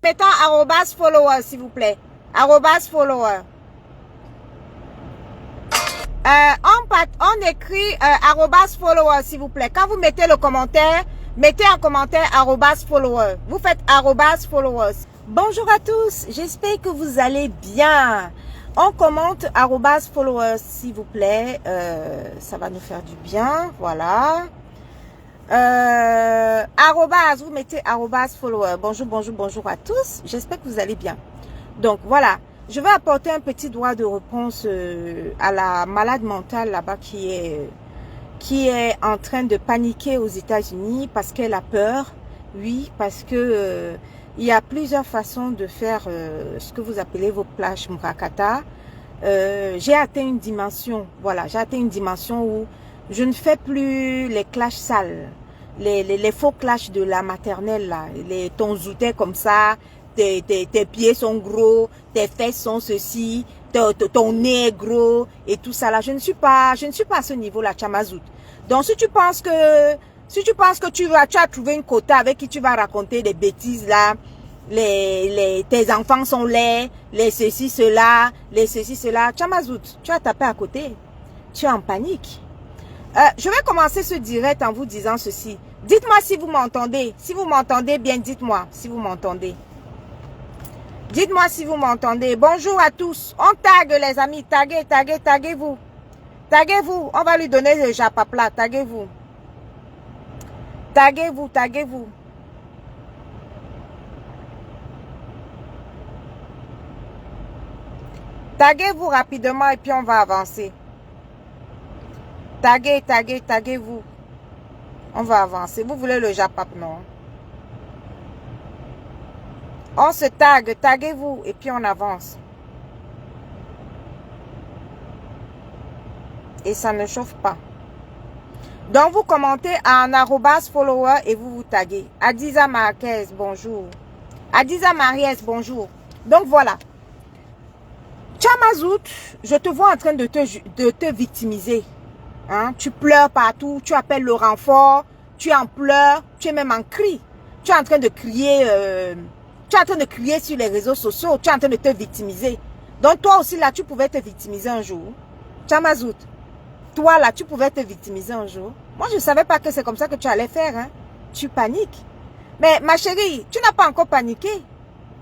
répétons arrobas follower, s'il vous plaît. Arrobas follower. On écrit arrobas follower, s'il vous plaît. Quand vous mettez le commentaire, mettez en commentaire arrobas follower. Vous faites arrobas followers. Bonjour à tous, j'espère que vous allez bien. On commente arrobas followers, s'il vous plaît. Ça va nous faire du bien, voilà. Arrobas, vous mettez arrobas follower. Bonjour, bonjour, bonjour à tous. J'espère que vous allez bien. Donc voilà, je vais apporter un petit droit de réponse à la malade mentale là-bas qui est en train de paniquer aux États-Unis parce qu'elle a peur. Oui, parce que il y a plusieurs façons de faire ce que vous appelez vos plages Murakata. J'ai atteint une dimension, voilà, j'ai atteint une dimension où je ne fais plus les clashs sales, les faux clashs de la maternelle là, ton zouté comme ça, tes pieds sont gros, tes fesses sont ceci, ton nez est gros et tout ça là. Je ne suis pas à ce niveau là, Chamazout. Donc si tu penses que tu as trouvé une quota avec qui tu vas raconter des bêtises là, tes enfants sont laids, les ceci, cela, Chamazout, tu as tapé à côté. Tu es en panique. Je vais commencer ce direct en vous disant ceci. Dites-moi si vous m'entendez. Si vous m'entendez bien, dites-moi si vous m'entendez. Dites-moi si vous m'entendez. Bonjour à tous. On tague les amis. Taguez-vous. Taguez-vous. On va lui donner le japapla. Taguez-vous. Taguez-vous. Taguez-vous rapidement et puis on va avancer. Taguez-vous. On va avancer. Vous voulez le japap, non? On se taguez-vous et puis on avance. Et ça ne chauffe pas. Donc vous commentez en arrobas follower et vous taguez. Adiza Marquez, bonjour. Adiza Mariès, bonjour. Donc voilà. Chamazout, je te vois en train de te victimiser. Hein? Tu pleures partout, tu appelles le renfort, tu en pleures, tu es même en cri. Tu es en train de crier, sur les réseaux sociaux, tu es en train de te victimiser. Donc toi aussi là, tu pouvais te victimiser un jour. Chamazout, toi là, tu pouvais te victimiser un jour. Moi, je ne savais pas que c'est comme ça que tu allais faire. Hein? Tu paniques. Mais ma chérie, tu n'as pas encore paniqué.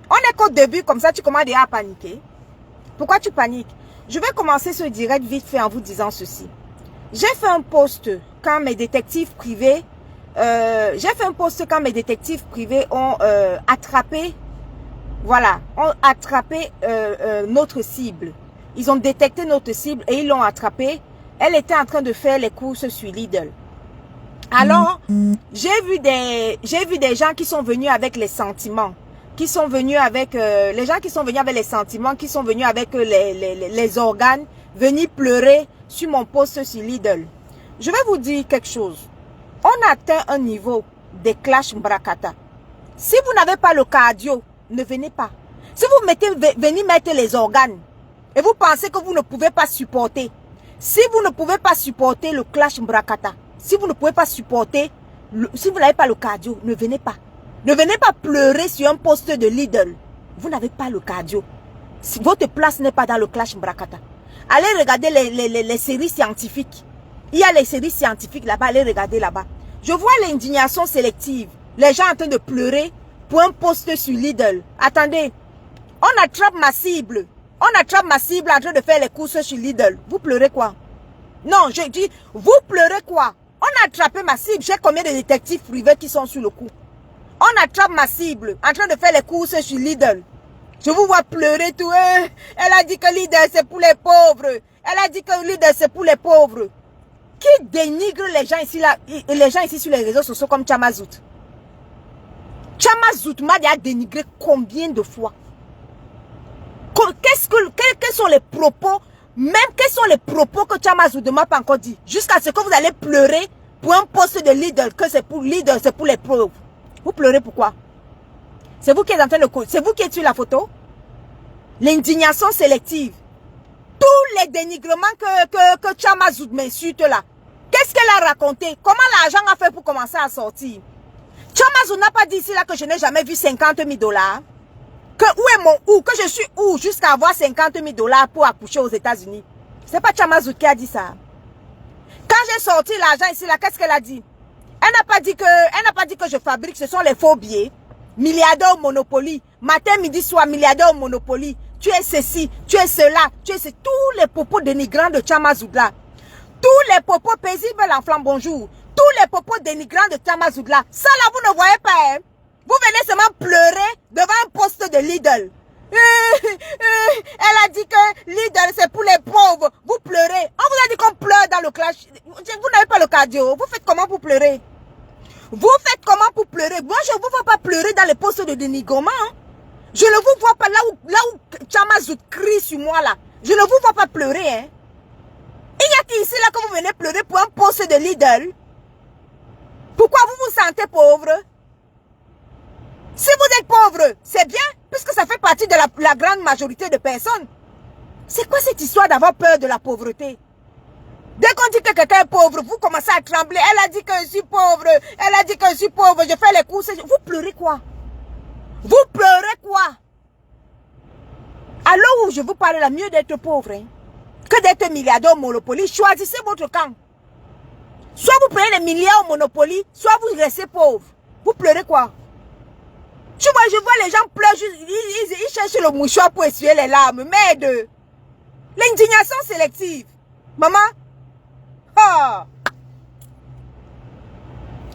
On est qu'au début, comme ça, tu commences déjà à paniquer. Pourquoi tu paniques? Je vais commencer ce direct vite fait en vous disant ceci. J'ai fait un post quand mes détectives privés, ont attrapé, voilà, notre cible. Ils ont détecté notre cible et ils l'ont attrapée. Elle était en train de faire les courses sur Lidl. Alors, j'ai vu des gens qui sont venus avec les sentiments. Qui sont venus avec les gens qui sont venus avec les sentiments, qui sont venus avec les organes, venir pleurer sur mon post sur Lidl. Je vais vous dire quelque chose. On atteint un niveau de clash Murakata. Si vous n'avez pas le cardio, ne venez pas. Si vous venez mettre les organes et vous pensez que vous ne pouvez pas supporter, si vous ne pouvez pas supporter le clash Murakata, si vous ne pouvez pas supporter, si vous n'avez pas le cardio, ne venez pas. Ne venez pas pleurer sur un poste de Lidl. Vous n'avez pas le cardio. Si votre place n'est pas dans le clash Murakata. Allez regarder les séries scientifiques. Il y a les séries scientifiques là-bas. Allez regarder là-bas. Je vois l'indignation sélective. Les gens en train de pleurer pour un poste sur Lidl. Attendez. On attrape ma cible. On attrape ma cible en train de faire les courses sur Lidl. Vous pleurez quoi? Non, je dis, vous pleurez quoi? On a attrapé ma cible. J'ai combien de détectives privés qui sont sur le coup? On attrape ma cible en train de faire les courses sur Lidl. Je vous vois pleurer tout. Elle a dit que Lidl c'est pour les pauvres. Elle a dit que Lidl c'est pour les pauvres. Qui dénigre les gens ici là, les gens ici sur les réseaux sociaux comme Chamazout? Chamazout m'a déjà dénigré combien de fois? Quels sont les propos, même quels sont les propos que Chamazout ne m'a pas encore dit? Jusqu'à ce que vous allez pleurer pour un poste de Lidl, que c'est pour Lidl, c'est pour les pauvres. Vous pleurez pourquoi? C'est vous qui êtes en train de... C'est vous qui êtes sur la photo? L'indignation sélective. Tous les dénigrements que Chamazout m'insulte là. Qu'est-ce qu'elle a raconté? Comment l'argent a fait pour commencer à sortir? Chamazout n'a pas dit ici là que je n'ai jamais vu 50 000 $. Que je suis où jusqu'à avoir 50 000 $ pour accoucher aux États-Unis. C'est pas Chamazout qui a dit ça. Quand j'ai sorti l'argent ici, là, qu'est-ce qu'elle a dit? Elle n'a pas dit que je fabrique, ce sont les faux billets. Milliardaire au Monopoly. Matin, midi, soir, milliardaire au Monopoly. Tu es ceci, tu es cela, tu es tous les propos dénigrants de Chamazout là. Tous les propos paisibles l'enfant bonjour. Tous les propos dénigrants de Chamazout là. Ça là, vous ne voyez pas, hein? Vous venez seulement pleurer devant un poste de Lidl. Elle a dit que Lidl c'est pour les pauvres. Vous pleurez. On vous a dit qu'on pleure dans le clash. Vous n'avez pas le cardio. Vous faites comment pour pleurer? Vous faites comment pour pleurer? Moi, je ne vous vois pas pleurer dans les postes de dénigrement. Hein? Je ne vous vois pas là où Chamazout crie sur moi là. Je ne vous vois pas pleurer. Hein? Il y a qui ici là que vous venez pleurer pour un poste de Lidl? Pourquoi vous vous sentez pauvre? Si vous êtes pauvre, c'est bien, puisque ça fait partie de la grande majorité de personnes. C'est quoi cette histoire d'avoir peur de la pauvreté? Dès qu'on dit que quelqu'un est pauvre, vous commencez à trembler. Elle a dit que je suis pauvre. Elle a dit que je suis pauvre. Je fais les courses. Vous pleurez quoi? Vous pleurez quoi? À l'heure où je vous parle, là, mieux d'être pauvre hein, que d'être milliardaire au Monopoly. Choisissez votre camp. Soit vous prenez les milliards au Monopoly, soit vous restez pauvre. Vous pleurez quoi? Je vois les gens pleurer, ils cherchent le mouchoir pour essuyer les larmes. Merde! L'indignation sélective. Maman? Oh!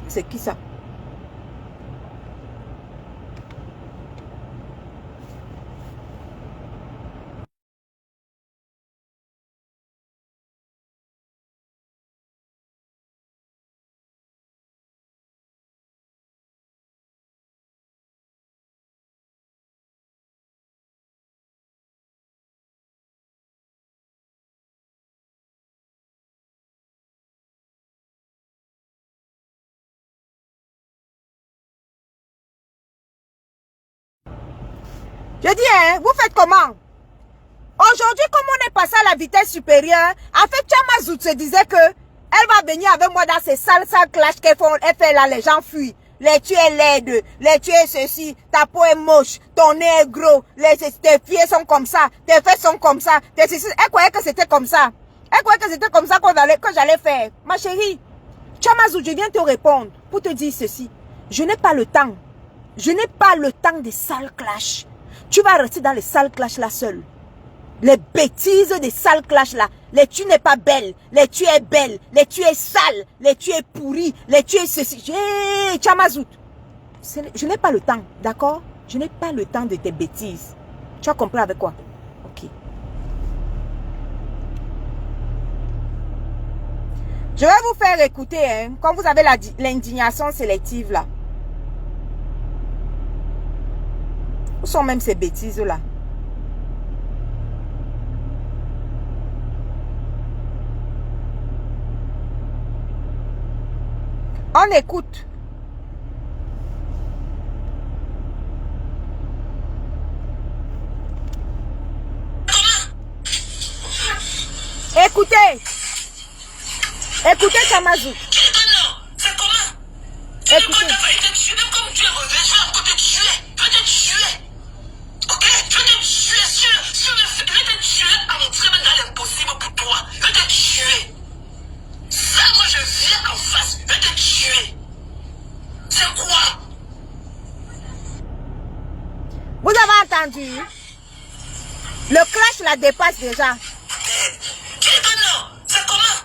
C'est qui ça? Je dis, hein, vous faites comment? Aujourd'hui, comme on est passé à la vitesse supérieure, en fait, Chamazout se disait que elle va venir avec moi dans ces sales clashs qu'elle fait là, les gens fuient. Les tu es laide, les tu es ceci, ta peau est moche, ton nez est gros, tes pieds sont comme ça, tes fesses sont comme ça, tes ceci. Elle croyait que c'était comme ça. Elle croyait que c'était comme ça que j'allais faire. Ma chérie, Chamazout, je viens te répondre pour te dire ceci. Je n'ai pas le temps. Je n'ai pas le temps des sales clashs. Tu vas rester dans les sales clashs là seul. Les bêtises des sales clashs là. Les tu n'es pas belle. Les tu es belle. Les tu es sale. Les tu es pourri. Les tu es ceci. Hey, Chamazout. Je n'ai pas le temps. D'accord? Je n'ai pas le temps de tes bêtises. Tu as compris avec quoi? Ok. Je vais vous faire écouter, hein, quand vous avez l'indignation sélective là. Où sont même ces bêtises là? On écoute. Écoutez. Écoutez Chamazout. C'est comment? Écoutez. Comme tu es revenu, je vais te tuer. Je vais te tuer. Ok? Je vais te tuer. Je vais te tuer en entrant dans l'impossible pour toi. Je vais te tuer. Ça, moi, je viens en face. Je vais te tuer. C'est quoi? Vous avez entendu? Le clash la dépasse déjà. C'est comment?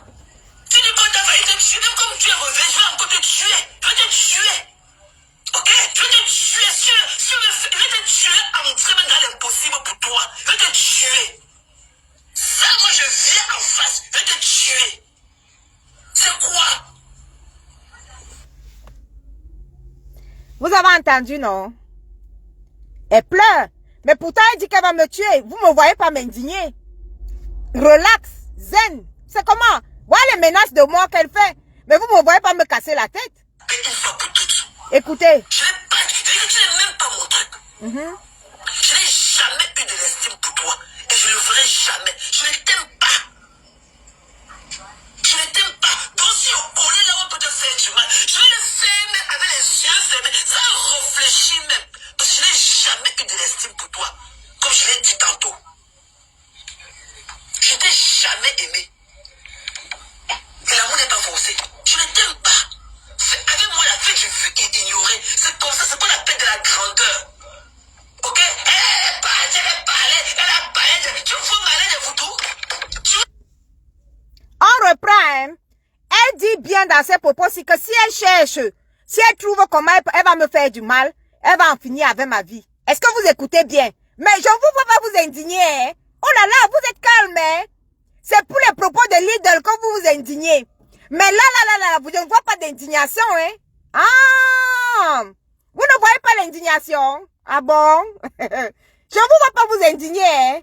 Tu dis qu'on t'a failli te tuer, même comme tu es revenu, je vais encore te tuer. Je vais te tuer. Ok? Je vais te tuer. Je vais te tuer en entrant dans l'impossible pour toi. Je vais te tuer. Ça, moi, je viens en face. Je vais te tuer. C'est quoi? Vous avez entendu, non? Elle pleure. Mais pourtant, elle dit qu'elle va me tuer. Vous ne me voyez pas m'indigner. Relax, zen. C'est comment? Voilà les menaces de mort qu'elle fait. Mais vous ne me voyez pas me casser la tête. Une fois pour toutes. Écoutez. Je n'ai pas dit, tu n'es même pas mon truc. Je n'ai jamais eu de l'estime pour toi. Et je ne le ferai jamais. Je ne t'aime pas. Je ne t'aime pas. Donc si au collier là, on peut te faire du mal. Je vais le faire même avec les yeux fermés. Ça réfléchit même. Parce que je n'ai jamais eu de l'estime pour toi. bien dans ses propos, c'est que si elle cherche, si elle trouve comment elle va me faire du mal, elle va en finir avec ma vie. Est-ce que vous écoutez bien? Mais je ne vous vois pas vous indigner. Hein? Oh là là, vous êtes calme. Hein? C'est pour les propos de Lidl que vous vous indignez. Mais là, vous ne voyez pas d'indignation. Hein? Ah! Vous ne voyez pas l'indignation? Ah bon? Je ne vous vois pas vous indigner. Hein?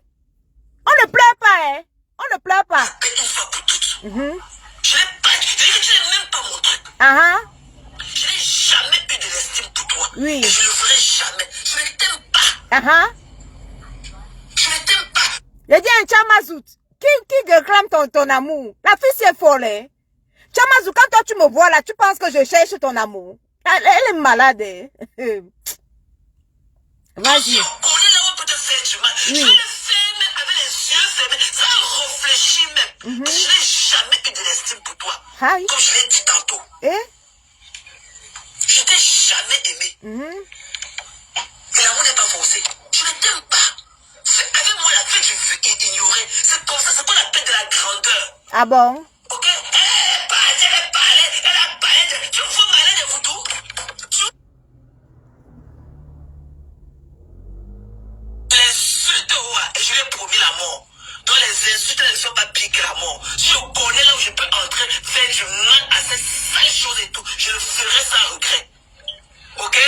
On ne pleure pas. Hein? On ne pleure pas. Une fois pour toutes. Je n'ai pas, tu n'es même pas mon truc. Je n'ai jamais eu de l'estime pour toi. Oui. Et je ne le ferai jamais. Je ne t'aime pas. Je ne t'aime pas. Je dis un Chamazout. Qui réclame ton amour? La fille c'est folle. Hein? Chamazout, quand toi tu me vois là, tu penses que je cherche ton amour. Elle est malade. Hein? Vas-y. Si on connaît là, on peut te faire du mal. Je vais le faire même avec les yeux fermés, sans réfléchir même. Je n'ai jamais eu de l'estime pour toi. Aïe. Comme je l'ai dit tantôt. Je t'ai jamais aimé. Et l'amour n'est pas forcé. Je ne t'aime pas. Avec moi, la vie, tu veux ignorer. C'est comme ça, c'est qu'on appelle de la grandeur. Ah bon? Ok? Elle a parlé. Tu veux parler de photos? L'insulte, et je lui ai promis la mort. Donc les insultes ne sont pas pires que la mort. Si je connais là où je peux entrer, faire du mal à ces sales choses et tout, je le ferai sans regret. Ok?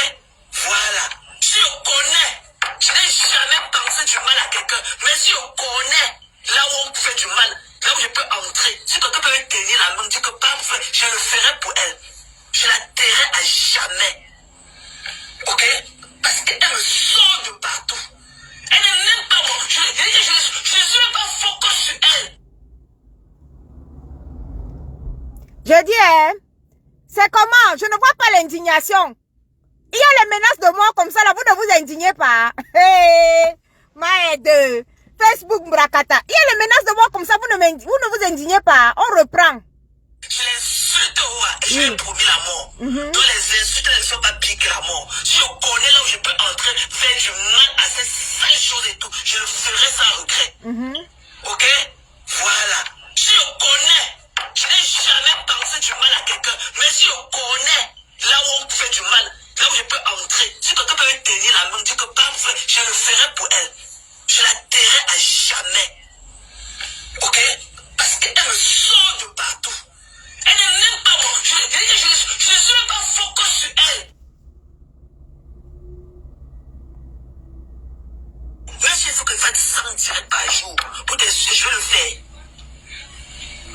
Voilà. Si je connais, je n'ai jamais pensé du mal à quelqu'un, mais si je connais là où on fait du mal, là où je peux entrer, si quelqu'un peut me tenir la main, dire que parfait, je le ferai pour elle. Je la tairai à jamais. Ok? Parce qu'elle me sort de partout. Elle n'est même pas moi. Je ne suis même pas focus sur elle. Je dis, hein, c'est comment? Je ne vois pas l'indignation. Il y a les menaces de mort comme ça, là, vous ne vous indignez pas. Hey, Maëde, Facebook Mrakata. Il y a les menaces de mort comme ça, vous ne vous indignez pas. On reprend. Je l'insulte, et je lui ai promis la mort. Donc les insultes ne sont pas pires que la mort. Si je connais là où je peux entrer, faire du mal à ces sales choses et tout, je le ferai sans regret. Ok? Voilà. Si je connais, je n'ai jamais pensé du mal à quelqu'un, mais si je connais là où on fait du mal, là où je peux entrer, si quelqu'un peut me tenir la main, dire que parfait, je le ferai pour elle. Je la tairai à jamais. Ok? Parce qu'elle me sort de partout. Elle n'est même pas moi. Je ne suis même pas focus sur elle. Même s'il faut que je fasse 100 directs par jour pour te suivre, je vais le faire.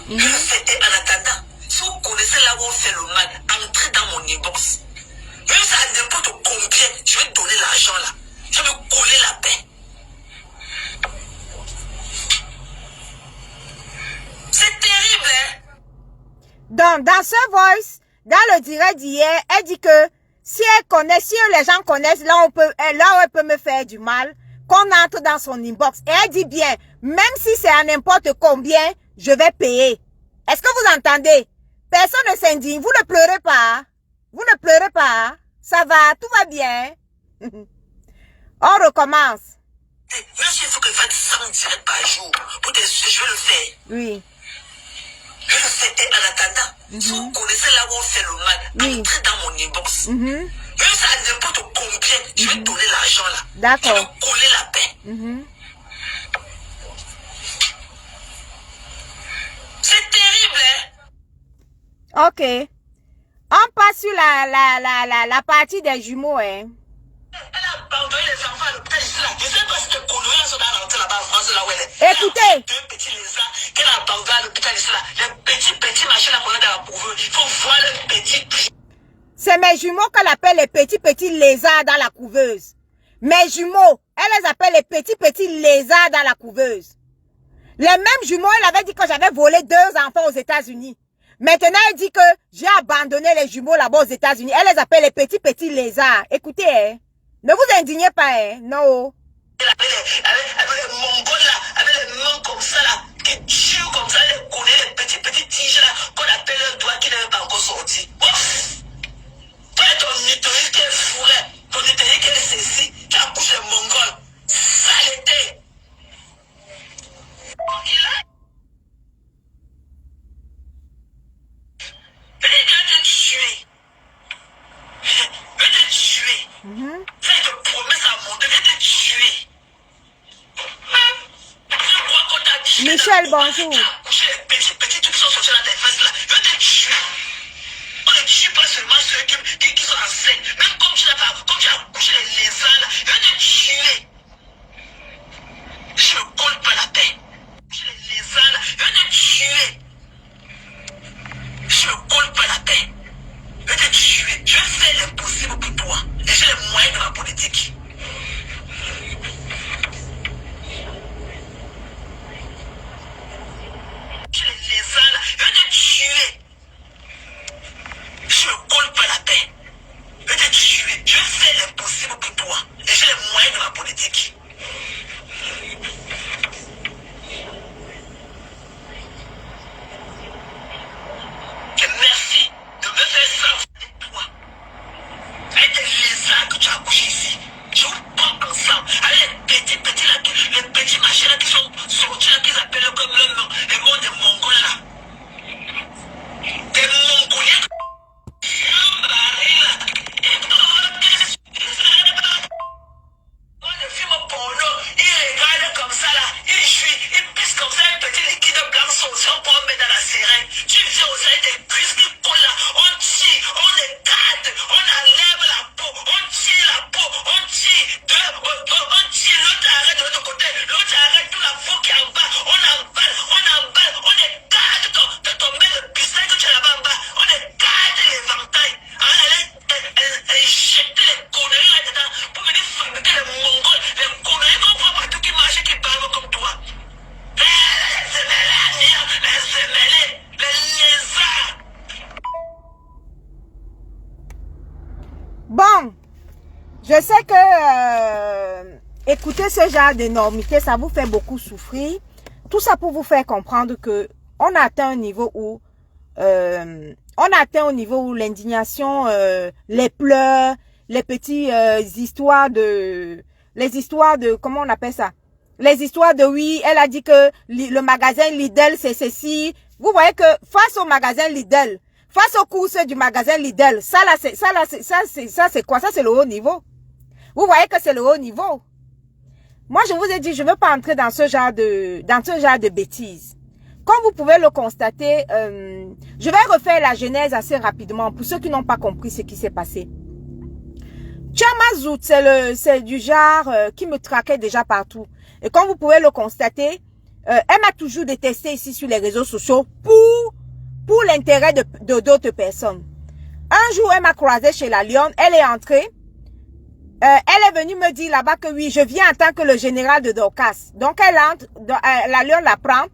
Je le fais. Et en attendant, si vous connaissez là où on fait le mal, entrez dans mon inbox. Même si à n'importe combien, je vais donner l'argent là. Je vais me coller la paix. C'est terrible, hein? Donc, dans ce voice, dans le direct d'hier, elle dit que si elle connaît, si les gens connaissent, là où elle peut me faire du mal, qu'on entre dans son inbox. Et elle dit bien, même si c'est à n'importe combien, je vais payer. Est-ce que vous entendez? Personne ne s'indigne. Vous ne pleurez pas. Vous ne pleurez pas. Ça va, tout va bien. On recommence. Même s'il faut que je fasse 100 directs par jour pour te suivre, je vais le faire. Oui. Je le fais. Et en attendant, si vous connaissez là où on fait le mal, entrez dans mon inbox. Même si à n'importe combien, je vais donner l'argent là. D'accord. Je vais coller la paix. C'est terrible, hein? Ok. On passe sur la partie des jumeaux, hein. Elle a abandonné les enfants à l'hôpital ici là. Je ne sais pas si les coloris là sont rentrés là-bas en France là où elle est. Écoutez. Deux petits lézards qu'elle a abandonnés à l'hôpital ici là. Les petits machins là qu'on a dans la couveuse. Il faut voir les petits. C'est mes jumeaux qu'elle appelle les petits lézards dans la couveuse. Mes jumeaux, elle les appelle les petits lézards dans la couveuse. Les mêmes jumeaux, elle avait dit que j'avais volé 2 enfants aux États-Unis. Maintenant, elle dit que j'ai abandonné les jumeaux là-bas aux États-Unis. Elle les appelle les petits lézards. Écoutez, hein, ne vous indignez pas, hein, non. Avec les mongols là, avec les mains comme ça là, qui tuent comme ça, les connaît, les petits tiges là, qu'on appelle un doigt qui n'est pas encore sorti. Ouf! Toi, ton utéus qui est fourré, ton utéus qui est ceci, qui accouche les mongols. Saleté! Michel, bonjour. Tu as couché les petits trucs qui sont sortis dans tes fesses là. Je vais te tuer. On ne tue pas seulement ceux qui sont enceintes. Même comme tu as couché les lézards là, je vais te tuer. Je ne colle pas la paix. Les lézards là, je vais te tuer. Je ne colle pas la paix. Je vais te tuer. Je vais faire l'impossible pour toi. Et j'ai les moyens de ma politique. Les lézards là, je vais te tuer. Je ne colle pas la paix. Je vais te tuer. Je vais faire l'impossible pour toi. Et j'ai les moyens de ma politique. Et merci de me faire ça avec toi. Avec les lézards que tu as couchés ici. Je vous prends ensemble. Avec les petits là, les petits machins là qui sont sortis là, qu'ils appellent comme le monde des Mongols là. Des Mongoliens. Le film porno, il regarde comme ça là, il pisse comme ça un petit liquide blanc sauce pour mettre dans la seringue. Tu viens aux ailes des cuisses qui collent là, on tire, on les garde, on enlève la peau, on tire la peau, on tire, l'autre arrête de l'autre côté, l'autre arrête tout la peau qui est en bas, on emballe, on les garde de tomber le pissenlit que tu as là-bas en bas, on les garde l'éventail, elle jette les conneries là-dedans pour venir fabriquer les Mongols, les conneries qu'on voit partout qui marchent, qui parlent comme toi. Les lézards. Bon, je sais que écouter ce genre d'énormité, ça vous fait beaucoup souffrir. Tout ça pour vous faire comprendre que on a atteint un niveau où l'indignation, les pleurs, les petits les histoires de comment on appelle ça? Les histoires de oui, elle a dit que le magasin Lidl c'est ceci. Vous voyez que face au magasin Lidl, face aux courses du magasin Lidl, ça c'est quoi? Ça c'est le haut niveau. Vous voyez que c'est le haut niveau. Moi je vous ai dit, je ne veux pas entrer dans ce genre de bêtises. Comme vous pouvez le constater, je vais refaire la genèse assez rapidement pour ceux qui n'ont pas compris ce qui s'est passé. Chamazout, c'est du genre qui me traquait déjà partout. Et comme vous pouvez le constater, elle m'a toujours détesté ici sur les réseaux sociaux pour l'intérêt de d'autres personnes. Un jour, elle m'a croisé chez la Lionne, elle est entrée. Elle est venue me dire là-bas que oui, je viens en tant que le général de Dorcas. Donc elle entre, la Lionne la prend.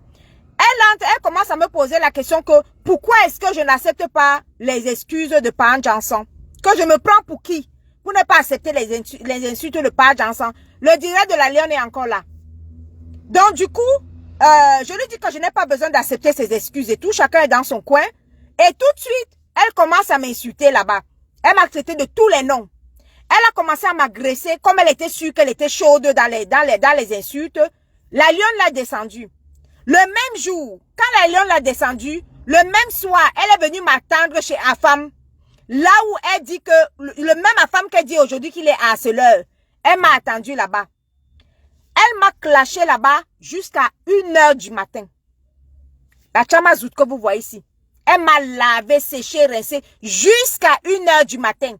Elle entre, elle commence à me poser la question que pourquoi est-ce que je n'accepte pas les excuses de Pan Janson? Que je me prends pour qui? Pour ne pas accepter les insultes de Pan Janson. Le direct de la Lionne est encore là. Donc du coup, je lui dis que je n'ai pas besoin d'accepter ses excuses et tout. Chacun est dans son coin. Et tout de suite, elle commence à m'insulter là-bas. Elle m'a traité de tous les noms. Elle a commencé à m'agresser comme elle était sûre qu'elle était chaude dans les insultes. La Lionne l'a descendue. Le même jour, quand la Lionne l'a descendue, le même soir, elle est venue m'attendre chez Afam. Là où elle dit que, le même Afam qu'elle dit aujourd'hui qu'il est harceleur. Elle m'a attendu là-bas. Elle m'a clashé là-bas jusqu'à 1h du matin. La Chamazout que vous voyez ici. Elle m'a lavé, séché, rincé jusqu'à 1h du matin.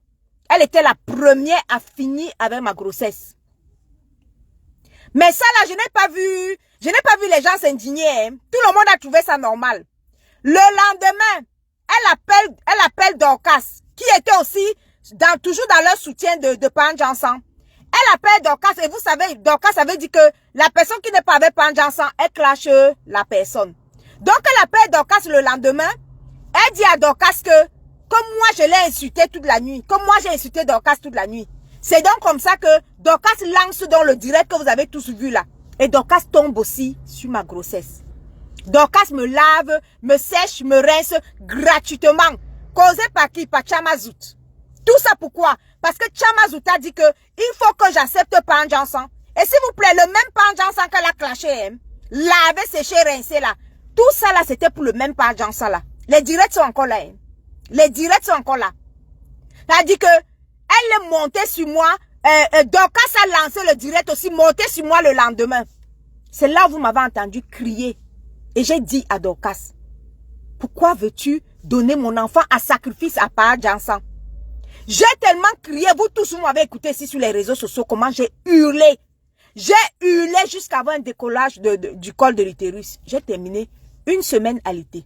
Elle était la première à finir avec ma grossesse. Mais ça là, je n'ai pas vu les gens s'indigner. Hein. Tout le monde a trouvé ça normal. Le lendemain, elle appelle Dorcas, qui était aussi toujours dans leur soutien de Pan Janson. Elle appelle Dorcas et vous savez, Dorcas avait dit que la personne qui n'est pas avec Pan Janson, elle clash la personne. Donc elle appelle Dorcas le lendemain. Elle dit à Dorcas que comme moi je l'ai insulté toute la nuit, comme moi j'ai insulté Dorcas toute la nuit. C'est donc comme ça que Dorcas lance dans le direct que vous avez tous vu là. Et Dorcas tombe aussi sur ma grossesse. Dorcas me lave, me sèche, me rince gratuitement. Causé par qui? Par Chamazout. Tout ça pourquoi? Parce que Chamazout a dit que il faut que j'accepte Pan Janson. Et s'il vous plaît, le même Pan Janson qu'elle a clashé, hein, lavé, séché, rincé là. Tout ça là, c'était pour le même Pan Janson là. Les directs sont encore là. Hein. Les directs sont encore là. Ça a dit que elle est montée sur moi. Dorcas a lancé le direct aussi, monté sur moi le lendemain. C'est là où vous m'avez entendu crier Et j'ai dit à Dorcas, pourquoi veux-tu donner mon enfant à sacrifice à part Jansan? J'ai tellement crié, vous tous vous m'avez écouté ici sur les réseaux sociaux, comment j'ai hurlé. J'ai hurlé jusqu'à avoir un décollage du col de l'utérus. J'ai terminé une semaine alitée.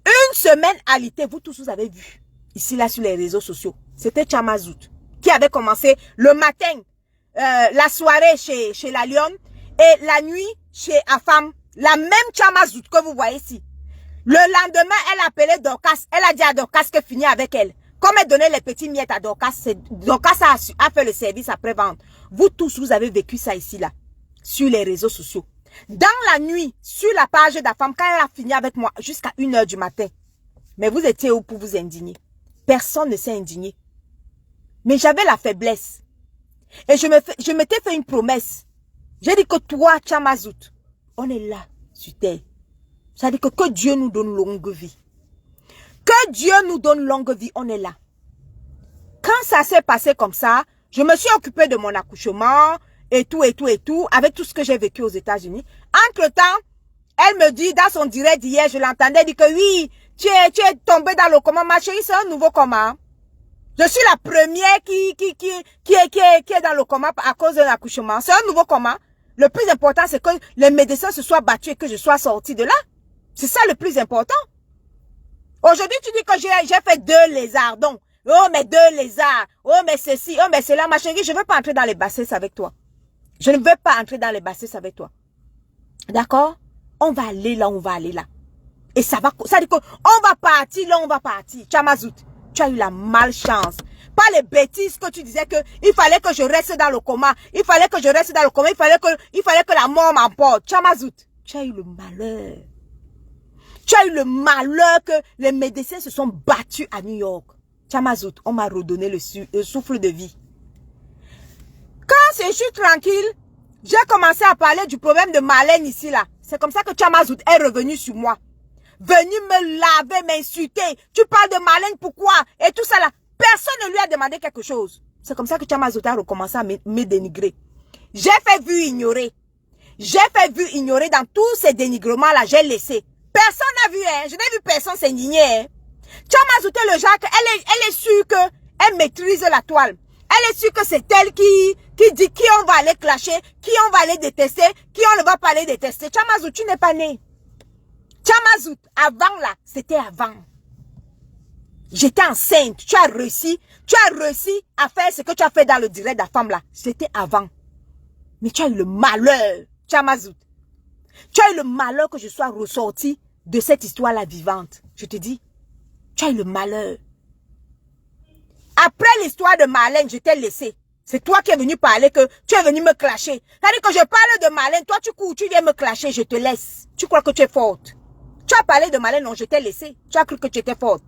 Une semaine alitée, vous tous vous avez vu. Ici, là, sur les réseaux sociaux. C'était Chamazout qui avait commencé le matin, la soirée chez la Lionne et la nuit chez Afam. La même Chamazout que vous voyez ici. Le lendemain, elle appelait Dorcas. Elle a dit à Dorcas que finit avec elle. Comme elle donnait les petits miettes à Dorcas, Dorcas a fait le service après-vente. Vous tous, vous avez vécu ça ici, là, sur les réseaux sociaux. Dans la nuit, sur la page d'Afam, quand elle a fini avec moi, jusqu'à 1 h du matin. Mais vous étiez où pour vous indigner? Personne ne s'est indigné. Mais j'avais la faiblesse. Et je m'étais fait une promesse. J'ai dit que toi, Chamazout, on est là, sur terre. Ça dit que Dieu nous donne longue vie. Que Dieu nous donne longue vie, on est là. Quand ça s'est passé comme ça, je me suis occupée de mon accouchement et tout, avec tout ce que j'ai vécu aux États-Unis. Entre-temps, elle me dit dans son direct d'hier, je l'entendais dire que oui, tu es tombée dans le coma. Ma chérie, c'est un nouveau coma. Je suis la première qui est dans le coma à cause de l'accouchement. C'est un nouveau coma. Le plus important, c'est que les médecins se soient battus et que je sois sortie de là. C'est ça le plus important. Aujourd'hui, tu dis que j'ai fait 2 lézards. Donc, oh, mais 2 lézards. Oh, mais ceci, oh, mais cela. Ma chérie, je ne veux pas entrer dans les bassesses avec toi. Je ne veux pas entrer dans les bassesses avec toi. D'accord? On va aller là, on va aller là. Et ça dit qu'on va partir là, on va partir. Chamazout, tu as eu la malchance. Pas les bêtises que tu disais que il fallait que je reste dans le coma. Il fallait que je reste dans le coma. Il fallait que la mort m'emporte. Chamazout, tu as eu le malheur. Tu as eu le malheur que les médecins se sont battus à New York. Chamazout, on m'a redonné le souffle de vie. Quand je suis tranquille, j'ai commencé à parler du problème de Marlène ici là. C'est comme ça que Chamazout est revenu sur moi. Venu me laver, m'insulter. Tu parles de Marlène, pourquoi? Et tout ça là. Personne ne lui a demandé quelque chose. C'est comme ça que Chamazout a recommencé à me dénigrer. J'ai fait vu ignorer. J'ai fait vu ignorer dans tous ces dénigrements là. J'ai laissé. Personne n'a vu, hein. Je n'ai vu personne s'indigner, hein. Chamazout est le genre elle est sûre qu'elle maîtrise la toile. Elle est sûre que c'est elle qui dit qui on va aller clasher, qui on va aller détester, qui on ne va pas aller détester. Chamazout, tu n'es pas né. Chamazout, avant là, c'était avant. J'étais enceinte. Tu as réussi à faire ce que tu as fait dans le direct de la femme là. C'était avant. Mais tu as eu le malheur, Chamazout. Tu as eu le malheur que je sois ressortie de cette histoire-là vivante. Je te dis, tu as eu le malheur. Après l'histoire de Marlène, je t'ai laissé. C'est toi qui es venu parler, que tu es venu me clasher. C'est-à-dire que je parle de Marlène, toi tu cours, tu viens me clasher, je te laisse. Tu crois que tu es forte. Tu as parlé de Marlène, non, je t'ai laissé. Tu as cru que tu étais forte.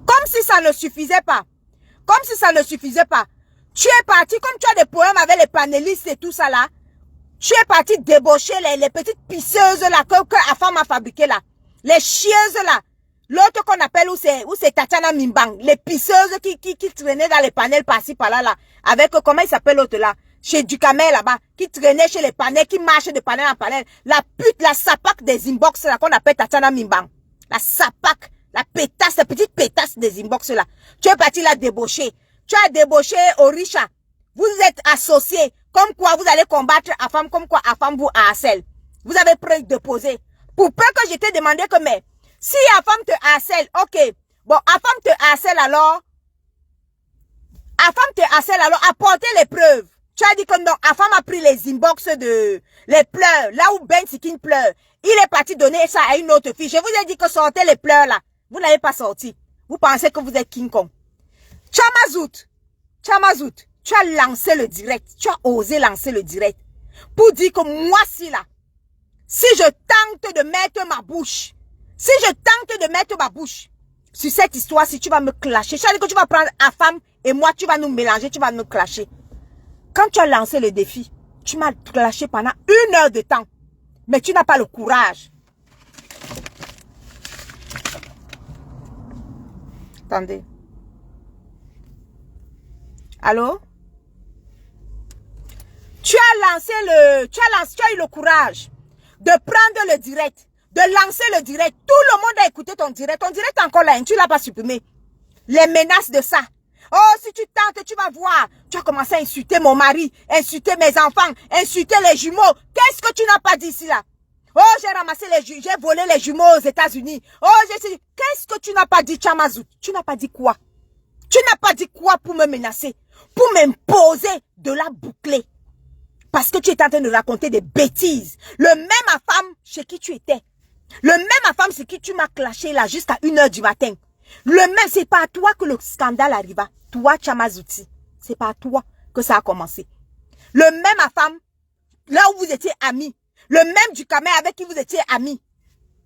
Comme si ça ne suffisait pas. Comme si ça ne suffisait pas. Tu es parti, comme tu as des problèmes avec les panélistes et tout ça là. Tu es parti débaucher les petites pisseuses là que la femme a fabriquées là. Les chieuses là. L'autre qu'on appelle où c'est Tatiana Mimbang. Les pisseuses qui traînaient dans les panels par-ci par-là là. Avec, comment il s'appelle l'autre là? Chez Ducamel là-bas. Qui traînait chez les panels, qui marchait de panel en panel. La pute, la sapac des inbox là qu'on appelle Tatiana Mimbang. La sapac, la pétasse, la petite pétasse des inbox là. Tu es parti là débaucher. Tu as débauché Orisha. Vous êtes associés. Comme quoi vous allez combattre Afam, comme quoi Afam vous harcèle. Vous avez prêt de poser. Pour peu que je t'ai demandé que, mais, si Afam te harcèle, ok. Bon, Afam te harcèle alors. Afam te harcèle alors, apportez les preuves. Tu as dit que non, Afam a pris les inbox les pleurs, là où Ben Sikin pleure. Il est parti donner ça à une autre fille. Je vous ai dit que sortez les pleurs là. Vous n'avez pas sorti. Vous pensez que vous êtes King Kong. Chamazout, tu as lancé le direct. Tu as osé lancer le direct. Pour dire que moi, si là, si je tente de mettre ma bouche, sur cette histoire, si tu vas me clasher, je sais que tu vas prendre Afam et moi, tu vas nous mélanger, tu vas me clasher. Quand tu as lancé le défi, tu m'as clashé pendant 1 heure de temps. Mais tu n'as pas le courage. Attendez. Allô? Tu as eu le courage. de prendre le direct, de lancer le direct. Tout le monde a écouté ton direct. Ton direct est encore là, hein, tu l'as pas supprimé. Les menaces de ça. Oh, si tu tentes, tu vas voir. Tu as commencé à insulter mon mari, insulter mes enfants, insulter les jumeaux. Qu'est-ce que tu n'as pas dit ici là? Oh, j'ai ramassé j'ai volé les jumeaux aux États-Unis. Oh, qu'est-ce que tu n'as pas dit, Chamazout? Tu n'as pas dit quoi? Tu n'as pas dit quoi pour me menacer? Pour m'imposer de la boucler? Parce que tu étais en train de raconter des bêtises. Le même femme chez qui tu étais. Le même femme chez qui tu m'as clashé là jusqu'à 1h du matin. Le même, c'est pas à toi que le scandale arriva. Toi, Chamazouti. C'est pas à toi que ça a commencé. Le même femme, là où vous étiez amis. Le même du Camer avec qui vous étiez amis.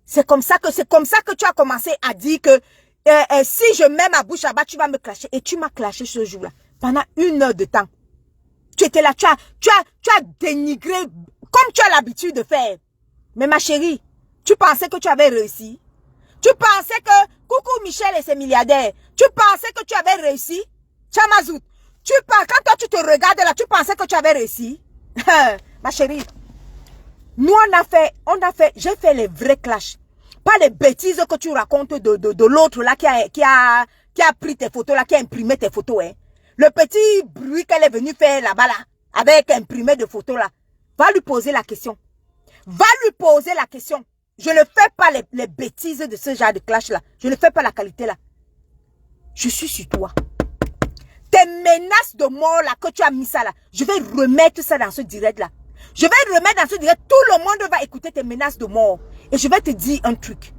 C'est comme ça que tu as commencé à dire que si je mets ma bouche à bas, tu vas me clasher. Et tu m'as clashé ce jour-là. Pendant 1 heure de temps. Tu étais là, tu as dénigré comme tu as l'habitude de faire. Mais ma chérie, tu pensais que tu avais réussi? Tu pensais que, coucou Michel et ses milliardaires, tu pensais que tu avais réussi? Chamazout, quand toi tu te regardes là, tu pensais que tu avais réussi? Ma chérie, nous j'ai fait les vrais clashs. Pas les bêtises que tu racontes de l'autre là qui a pris tes photos là, qui a imprimé tes photos, hein. Le petit bruit qu'elle est venue faire là-bas là, avec imprimé de photos là, va lui poser la question. Va lui poser la question. Je ne fais pas les bêtises de ce genre de clash là. Je ne fais pas la qualité là. Je suis sur toi. Tes menaces de mort là que tu as mis ça là, je vais remettre ça dans ce direct là. Je vais remettre dans ce direct. Tout le monde va écouter tes menaces de mort. Et je vais te dire un truc.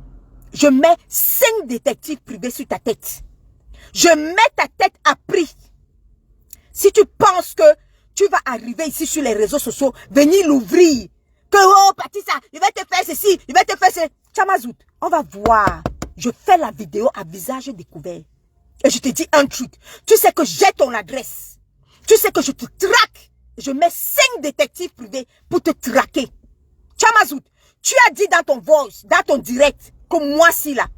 Je mets 5 détectives privés sur ta tête. Je mets ta tête à prix. Si tu penses que tu vas arriver ici sur les réseaux sociaux, venir l'ouvrir, que oh Patissa, il va te faire ceci, il va te faire ceci. Chamazout, on va voir. Je fais la vidéo à visage découvert. Et je te dis un truc. Tu sais que j'ai ton adresse. Tu sais que je te traque. Je mets 5 détectives privés pour te traquer. Chamazout, tu as dit dans ton voice, dans ton direct, que moi si là,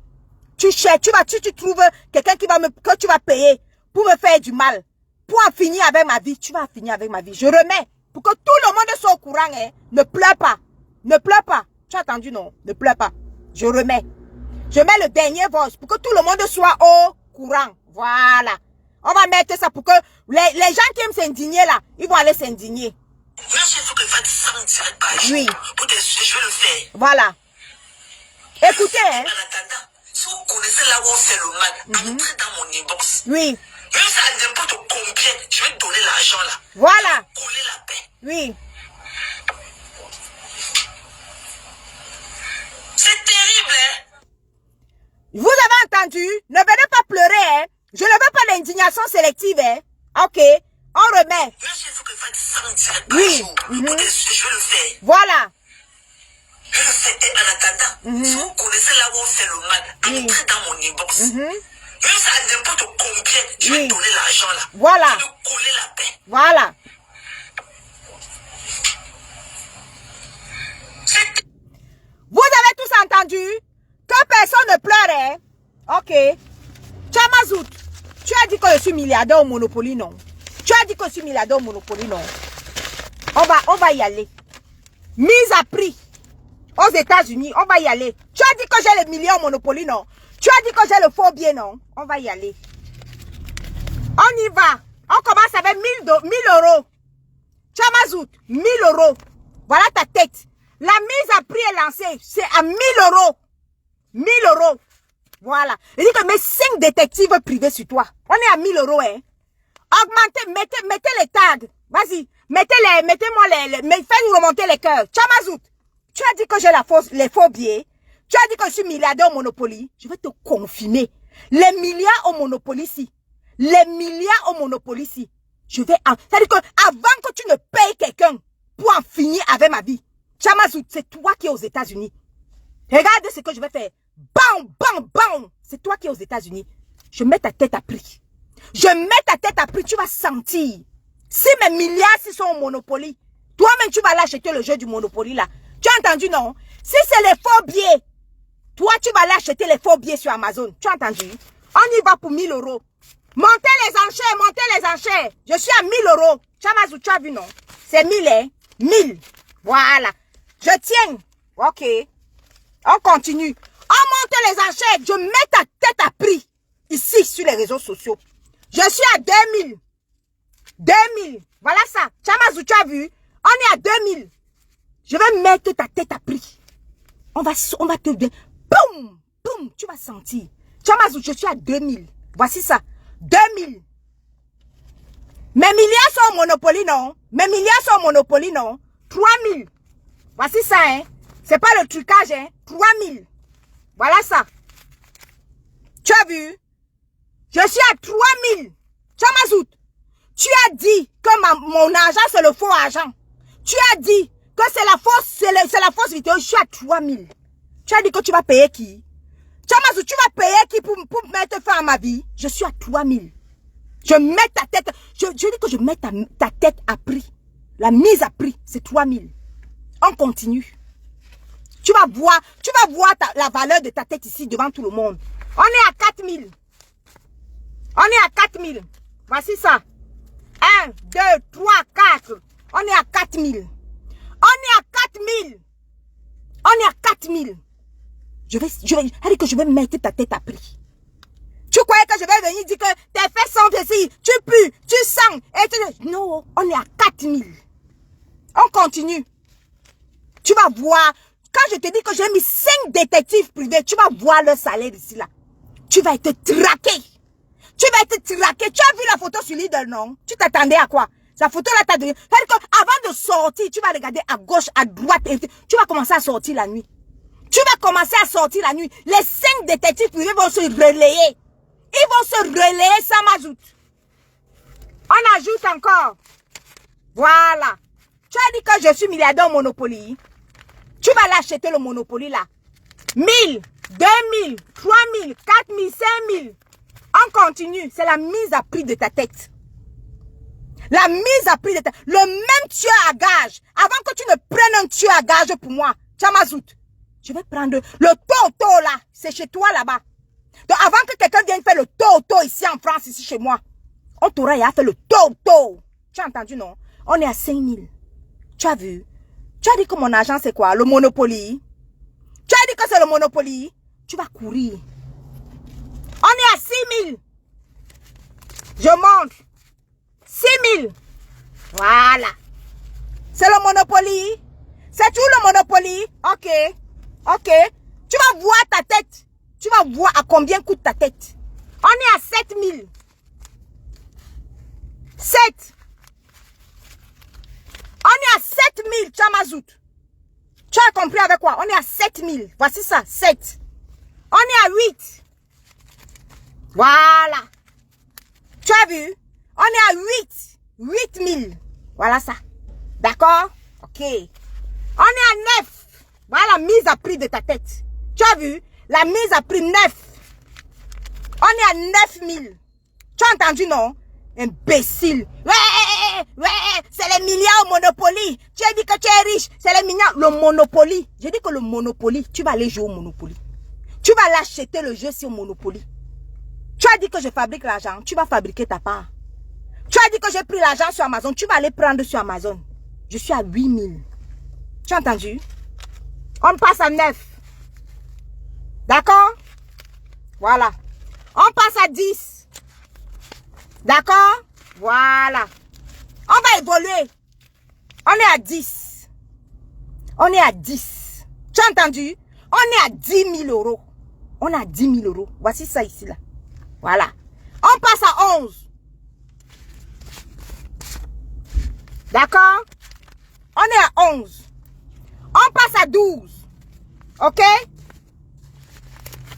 tu cherches, tu trouves quelqu'un que tu vas payer pour me faire du mal. Pour en finir avec ma vie, tu vas en finir avec ma vie. Je remets. Pour que tout le monde soit au courant, hein. Ne pleure pas. Ne pleure pas. Tu as entendu, non? Ne pleure pas. Je remets. Je mets le dernier voice pour que tout le monde soit au courant. Voilà. On va mettre ça pour que les gens qui aiment s'indigner là, ils vont aller s'indigner. Oui. Je vais le faire. Voilà. Écoutez, hein. En attendant, si vous connaissez là où on fait le mal, entrez dans mon inbox. Oui. Même ça n'importe combien, je vais te donner l'argent là. Voilà. Coller la paix. Oui. C'est terrible, hein? Vous avez entendu? Ne venez pas pleurer, hein. Je ne veux pas l'indignation sélective, hein. Ok. On remet. Même s'il faut que je fasse 100 directs par Oui. jour, je vais le faire. Voilà. Je le fais. Et en attendant, si vous connaissez là où on fait le mal, entrez dans mon inbox. Même ça n'importe combien, je vais te donner l'argent là. Voilà. Je vais coller la paix. Voilà. Vous avez tous entendu que personne ne pleure, hein? Ok. Chamazout, tu as dit que je suis milliardaire au Monopoly, non? Tu as dit que je suis milliardaire au Monopoly, non? On va y aller. Mise à prix aux États-Unis, on va y aller. Tu as dit que j'ai les millions au Monopoly, non? Tu as dit que j'ai le faux billet, non? On va y aller. On y va. On commence avec 1000 euros. Chamazout, 1000 euros. Voilà ta tête. La mise à prix est lancée. C'est à 1000 euros. 1000 euros. Voilà. Je dis que mes 5 détectives privés sur toi. On est à 1000 euros, hein. Augmentez, mettez les tags. Vas-y. Mettez-moi faites-nous remonter les cœurs. Chamazout, tu as dit que j'ai les faux billets. Tu as dit que je suis milliardaire au Monopoly. Je vais te confirmer. Les milliards au Monopoly ici. Les milliards au Monopoly ici. C'est-à-dire que avant que tu ne payes quelqu'un pour en finir avec ma vie. Chamazout, c'est toi qui es aux États-Unis. Regarde ce que je vais faire. Bam, bam, bam. C'est toi qui es aux États-Unis. Je mets ta tête à prix. Je mets ta tête à prix. Tu vas sentir. Si mes milliards sont au Monopoly, toi-même tu vas aller acheter le jeu du Monopoly là. Tu as entendu, non? Si c'est les faux billets, toi tu vas aller acheter les faux billets sur Amazon. Tu as entendu? On y va pour 1000 euros. Montez les enchères, montez les enchères. Je suis à 1000 euros. Chamazout, tu as vu, non? C'est 1000, hein? 1000. Voilà. Je tiens. Ok. On continue. On monte les enchères. Je mets ta tête à prix. Ici, sur les réseaux sociaux. Je suis à 2000. 2000. Voilà ça. Chamazou, tu as vu? On est à 2000. Je vais mettre ta tête à prix. On va te... Boum! Boum! Tu vas sentir. Chamazou, je suis à 2000. Voici ça. 2000. Mes milliards sont au Monopoly, non? Mes milliards sont au Monopoly, non? 3000. Voici ça, hein? C'est pas le trucage, hein? 3000. Voilà ça. Tu as vu? Je suis à 3000. Chamazout, tu as dit que mon argent, c'est le faux argent. Tu as dit que c'est la fausse vidéo. Je suis à 3000. Tu as dit que tu vas payer qui? Chamazout, tu vas payer qui pour mettre fin à ma vie? Je suis à 3000. Je mets ta tête. Je dis que je mets ta tête à prix. La mise à prix, c'est 3000. On continue. Tu vas voir la valeur de ta tête ici devant tout le monde. On est à 4000. On est à 4000. Voici ça. 1, 2, 3, 4. On est à 4000. On est à 4000. On est à 4000. Je vais mettre ta tête à prix. Tu croyais que je vais venir dire que tes fesses sont ici, tu pues, tu sens. Non, on est à 4000. On continue. Tu vas voir. Quand je te dis que j'ai mis 5 détectives privés, tu vas voir leur salaire ici, là. Tu vas être traqué. Tu vas être traqué. Tu as vu la photo sur Lidl, non? Tu t'attendais à quoi? Sa photo là, t'as donné. C'est-à-dire qu'avant de sortir, tu vas regarder à gauche, à droite. Tu vas commencer à sortir la nuit. Tu vas commencer à sortir la nuit. Les 5 détectives privés vont se relayer. Ils vont se relayer, ça m'ajoute. On ajoute encore. Voilà. Tu as dit que je suis milliardaire au Monopoly. Tu vas l'acheter le Monopoly là. 1000, 2000, 3000, 4000, 5000. On continue. C'est la mise à prix de ta tête. La mise à prix de ta tête. Le même tueur à gage. Avant que tu ne prennes un tueur à gage pour moi, Chamazout, je vais prendre le toto là. C'est chez toi là-bas. Donc avant que quelqu'un vienne faire le toto ici en France, ici chez moi, on t'aura fait le toto. Tu as entendu, non? On est à 5000. Tu as vu? Tu as dit que mon argent c'est quoi? Le Monopoly. Tu as dit que c'est le Monopoly. Tu vas courir. On est à 6000. Je monte. 6000. Voilà. C'est le Monopoly. C'est tout le Monopoly. Ok. Ok. Tu vas voir ta tête. Tu vas voir à combien coûte ta tête. On est à 7000. 7. On est à 7000, Chamazout. Tu as compris avec quoi? On est à 7000. Voici ça, 7. On est à 8. Voilà. Tu as vu? On est à 8. 8000. Voilà ça. D'accord? Ok. On est à 9. Voilà la mise à prix de ta tête. Tu as vu? La mise à prix 9. On est à 9000. Tu as entendu, non? Imbécile. Ouais, c'est les milliards au Monopoly. Tu as dit que tu es riche. C'est les milliards. Le Monopoly. J'ai dit que le Monopoly, tu vas aller jouer au Monopoly. Tu vas l'acheter le jeu sur Monopoly. Tu as dit que je fabrique l'argent. Tu vas fabriquer ta part. Tu as dit que j'ai pris l'argent sur Amazon. Tu vas aller prendre sur Amazon. Je suis à 8000. Tu as entendu? On passe à 9. D'accord? Voilà. On passe à 10. D'accord? Voilà. On va évoluer. On est à 10. On est à 10. Tu as entendu? On est à 10 000 euros. On est à 10 000 euros. Voici ça ici là. Voilà. On passe à 11. D'accord? On est à 11. On passe à 12. Ok?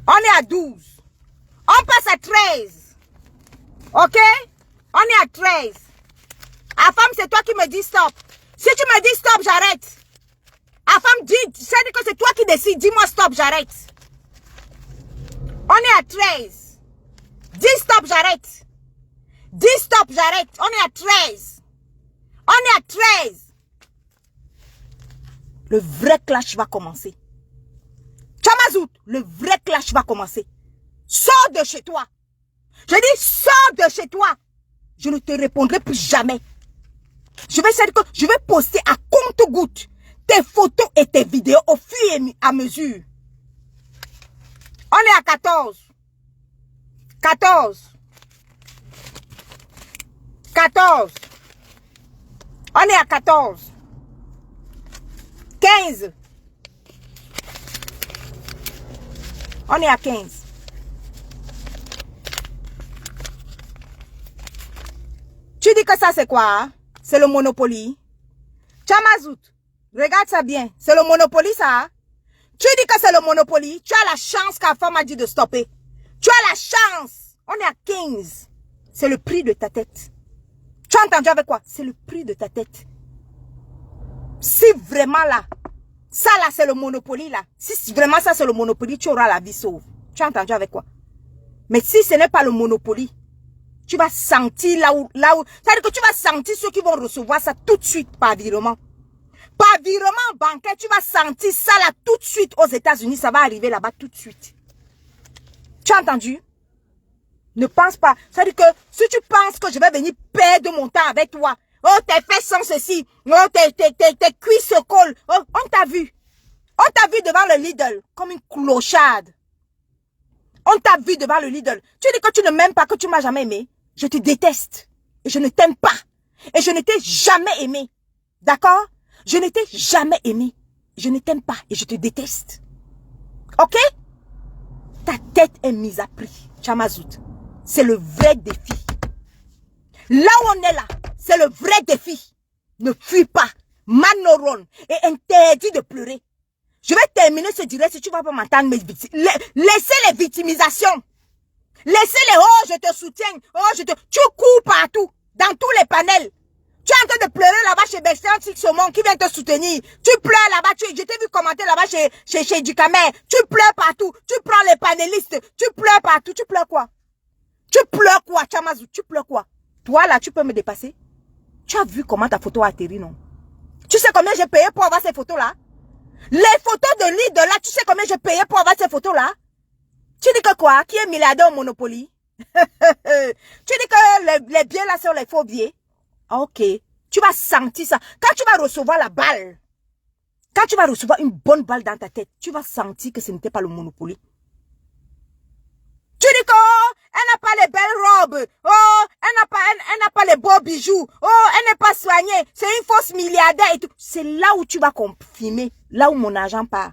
On est à 12. On passe à 13. Ok? On est à 13. À femme, c'est toi qui me dis stop. Si tu me dis stop, j'arrête. À femme, c'est que c'est toi qui décides. Dis-moi stop, j'arrête. On est à 13. Dis stop, j'arrête. Dis stop, j'arrête. On est à 13. On est à 13. Le vrai clash va commencer. Chamazout, le vrai clash va commencer. Sors de chez toi. Je dis, sors de chez toi. Je ne te répondrai plus jamais. Je vais poster à compte-gouttes tes photos et tes vidéos au fur et à mesure. On est à 14. 14. 14. On est à 14. 15. On est à 15. Tu dis que ça c'est quoi? Hein? C'est le Monopoly. Chamazout, regarde ça bien. C'est le Monopoly ça. Hein? Tu dis que c'est le Monopoly. Tu as la chance qu'à femme a dit de stopper. Tu as la chance. On est à 15. C'est le prix de ta tête. Tu as entendu avec quoi? C'est le prix de ta tête. Si vraiment là, ça là c'est le Monopoly là. Si vraiment ça c'est le Monopoly, tu auras la vie sauve. Tu as entendu avec quoi? Mais si ce n'est pas le Monopoly, tu vas sentir là où, c'est-à-dire que tu vas sentir ceux qui vont recevoir ça tout de suite par virement. Par virement bancaire, tu vas sentir ça là tout de suite aux États-Unis. Ça va arriver là-bas tout de suite. Tu as entendu? Ne pense pas. C'est-à-dire que si tu penses que je vais venir perdre mon temps avec toi, oh, tes fesses sont ceci, oh, tes cuisses se collent, oh, on t'a vu. On t'a vu devant le Lidl comme une clocharde. On t'a vu devant le Lidl. Tu dis que tu ne m'aimes pas, que tu m'as jamais aimé. Je te déteste. Et je ne t'aime pas. Et je ne t'ai jamais aimé. D'accord? Je ne t'ai jamais aimé. Je ne t'aime pas et je te déteste. Ok? Ta tête est mise à prix. Chamazout. C'est le vrai défi. Là où on est là, c'est le vrai défi. Ne fuis pas. Manoron. Et interdit de pleurer. Je vais terminer ce direct si tu vas pas m'entendre. Laissez les victimisations. Laissez les oh je te soutiens. Oh je te. Tu cours partout. Dans tous les panels. Tu es en train de pleurer là-bas chez Bertrand Saumon qui vient te soutenir. Tu pleures là-bas. Je t'ai vu commenter là-bas chez Ducamer. Tu pleures partout. Tu prends les panélistes. Tu pleures partout. Tu pleures quoi? Tu pleures quoi, Chamazou? Tu pleures quoi? Toi là, tu peux me dépasser? Tu as vu comment ta photo a atterri, non? Tu sais combien j'ai payé pour avoir ces photos-là? Les photos de Lidl là, tu sais combien j'ai payé pour avoir ces photos-là? Tu dis que quoi? Qui est milliardaire au Monopoly? Tu dis que les billets là sont les faux billets? Ok. Tu vas sentir ça. Quand tu vas recevoir la balle, quand tu vas recevoir une bonne balle dans ta tête, tu vas sentir que ce n'était pas le Monopoly. Tu dis que oh, elle n'a pas les belles robes. Oh, elle n'a pas les beaux bijoux. Oh, elle n'est pas soignée. C'est une fausse milliardaire et tout. C'est là où tu vas confirmer. Là où mon argent part.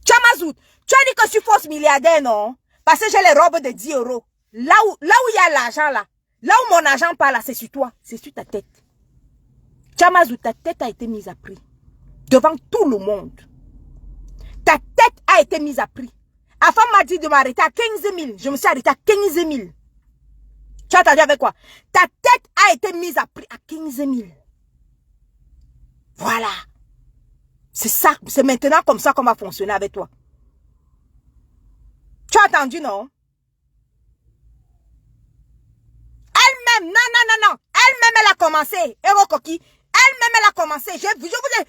Chamazout, tu as dit que je suis fausse milliardaire, non? Parce que j'ai les robes de 10 euros. Là où il y a l'argent là. Là où mon argent part là, c'est sur toi. C'est sur ta tête. Chamazout, ta tête a été mise à prix. Devant tout le monde. Ta tête a été mise à prix. La femme m'a dit de m'arrêter à 15 000. Je me suis arrêté à 15 000. Tu as entendu avec quoi? Ta tête a été mise à prix à 15 000. Voilà. C'est ça. C'est maintenant comme ça qu'on va fonctionner avec toi. Tu as entendu, non? Elle-même, non. Elle-même, elle a commencé. Héros Coqui. Elle-même, elle a commencé.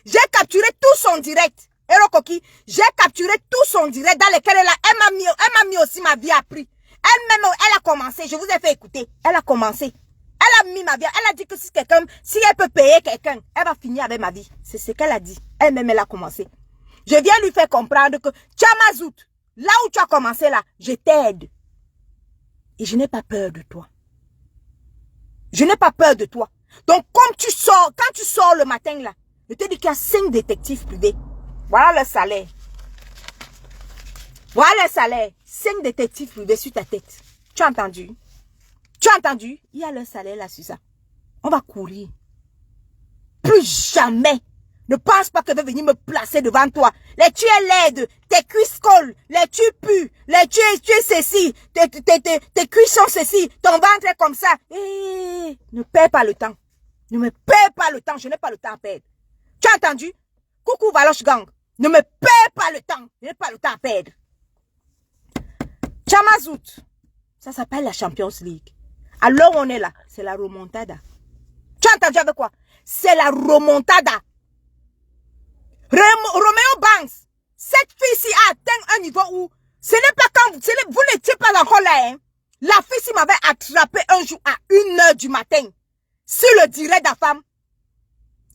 J'ai capturé tout son direct. Héros Coqui, j'ai capturé tout son direct dans lequel elle m'a mis aussi ma vie à prix. Elle-même, elle a commencé. Je vous ai fait écouter. Elle a commencé. Elle a mis ma vie. Elle a dit que si elle peut payer quelqu'un, elle va finir avec ma vie. C'est ce qu'elle a dit. Elle-même, elle a commencé. Je viens lui faire comprendre que Chamazout, là où tu as commencé là, je t'aide. Et je n'ai pas peur de toi. Je n'ai pas peur de toi. Donc, comme tu sors, quand tu sors le matin là, je te dis qu'il y a 5 détectives privés. Voilà le salaire. Voilà le salaire. 5 détectives privés sur ta tête. Tu as entendu? Tu as entendu? Il y a le salaire là sur ça. On va courir. Plus jamais. Ne pense pas que je vais venir me placer devant toi. Les tu es laide. Tes cuisses collent. Les tu pues. Les tu es ceci. Tes cuisses sont ceci. Ton ventre est comme ça. Ne perds pas le temps. Ne me perds pas le temps. Je n'ai pas le temps à perdre. Tu as entendu? Coucou Valoche Gang. Ne me perds pas le temps. Je n'ai pas le temps à perdre. Chamazout. Ça s'appelle la Champions League. Alors on est là. C'est la remontada. Tu as entendu avec quoi? C'est la remontada. Romeo Banks. Cette fille-ci a atteint un niveau où ce n'est pas quand vous n'étiez pas encore là. Hein. La fille-ci m'avait attrapé un jour à 1h du matin. Sur le direct de la femme.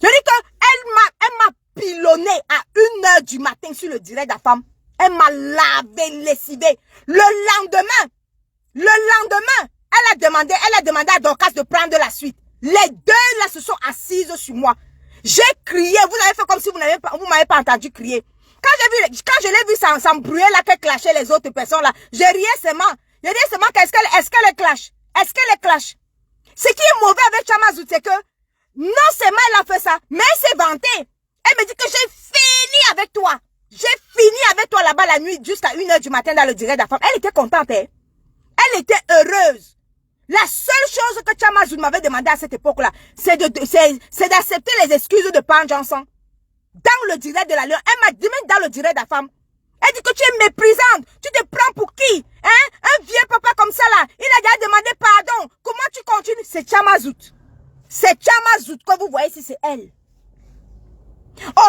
Je dis que elle m'a pilonné à 1h du matin sur le direct de la femme. Elle m'a lavé, lessivé. Le lendemain, elle a demandé à Dorcas de prendre la suite. Les deux là se sont assises sur moi. J'ai crié, vous avez fait comme si vous m'avez pas entendu crier. Quand je l'ai vu s'embrouiller là, qu'elle clashait les autres personnes là, j'ai rié seulement. J'ai dit seulement est-ce qu'elle clash? Est-ce qu'elle clash? Ce qui est mauvais avec Chamazout, c'est que non seulement elle a fait ça, mais elle s'est vantée. Elle me dit que j'ai fini avec toi. J'ai fini avec toi là-bas la nuit jusqu'à 1h du matin dans le direct de la femme. Elle était contente, hein? Elle était heureuse. La seule chose que Chamazout m'avait demandé à cette époque-là, c'est d'accepter les excuses de Pan Johnson. Dans le direct de la Lyon, elle m'a dit même dans le direct de la femme. Elle dit que tu es méprisante. Tu te prends pour qui? Hein? Un vieux papa comme ça là. Il a déjà demandé pardon. Comment tu continues? C'est Chamazout. C'est Chamazout que vous voyez ici, c'est elle.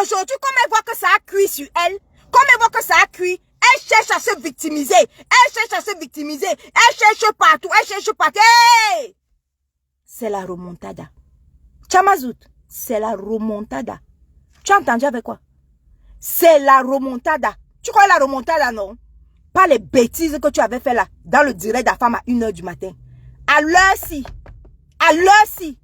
Aujourd'hui, comme elle voit que ça a cuit sur elle, comme elle voit que ça a cuit, elle cherche à se victimiser. Elle cherche à se victimiser. Elle cherche partout. Elle cherche partout. Hey! C'est la remontada. Chamazout, c'est la remontada. Tu as entendu avec quoi? C'est la remontada. Tu crois la remontada, non? Pas les bêtises que tu avais fait là, dans le direct de la femme à 1h du matin. À l'heure-ci. À l'heure-ci.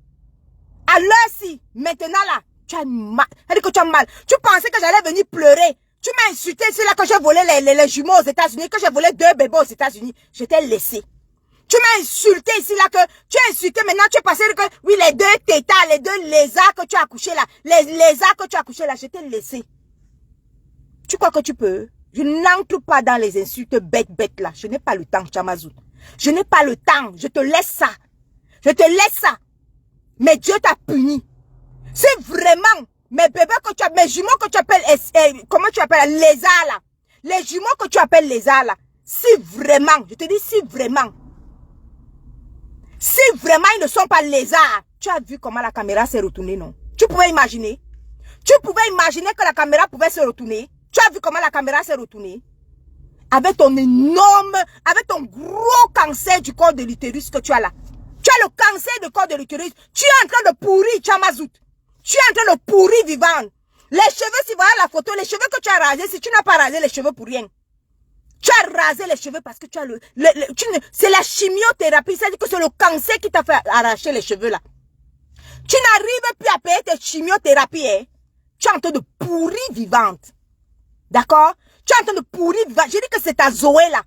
À l'heure-ci. Maintenant là, tu as mal. Elle dit que tu as mal. Tu pensais que j'allais venir pleurer. Tu m'as insulté, c'est là que j'ai volé les jumeaux aux États-Unis, que j'ai volé 2 bébés aux États-Unis. Je t'ai laissé. Tu m'as insulté ici là, que tu as insulté, maintenant tu es passé que, oui, les 2 tétas, les 2 lézards que tu as accouchés là, les lézards que tu as accouchés là, je t'ai laissé. Tu crois que tu peux? Je n'entre pas dans les insultes bêtes là. Je n'ai pas le temps, Chamazout. Je n'ai pas le temps. Je te laisse ça. Je te laisse ça. Mais Dieu t'a puni. C'est vraiment mes bébés que tu as, mes jumeaux que tu appelles, comment tu appelles, lézards là. Les jumeaux que tu appelles lézards là. Si vraiment, je te dis si vraiment ils ne sont pas lézards, tu as vu comment la caméra s'est retournée, non? Tu pouvais imaginer? Tu pouvais imaginer que la caméra pouvait se retourner? Tu as vu comment la caméra s'est retournée? Avec ton énorme, avec ton gros cancer du corps de l'utérus que tu as là. Tu as le cancer du corps de l'utérus. Tu es en train de pourrir, Chamazout. Tu es en train de pourrir vivant. Les cheveux, si vous voyez la photo, les cheveux que tu as rasés, si tu n'as pas rasé les cheveux pour rien. Tu as rasé les cheveux parce que tu as c'est la chimiothérapie. C'est-à-dire que c'est le cancer qui t'a fait arracher les cheveux là. Tu n'arrives plus à payer tes chimiothérapies. Hein? Tu es en train de pourrir vivante. D'accord? Tu es en train de pourrir vivante. J'ai dit que c'est ta Zoé là.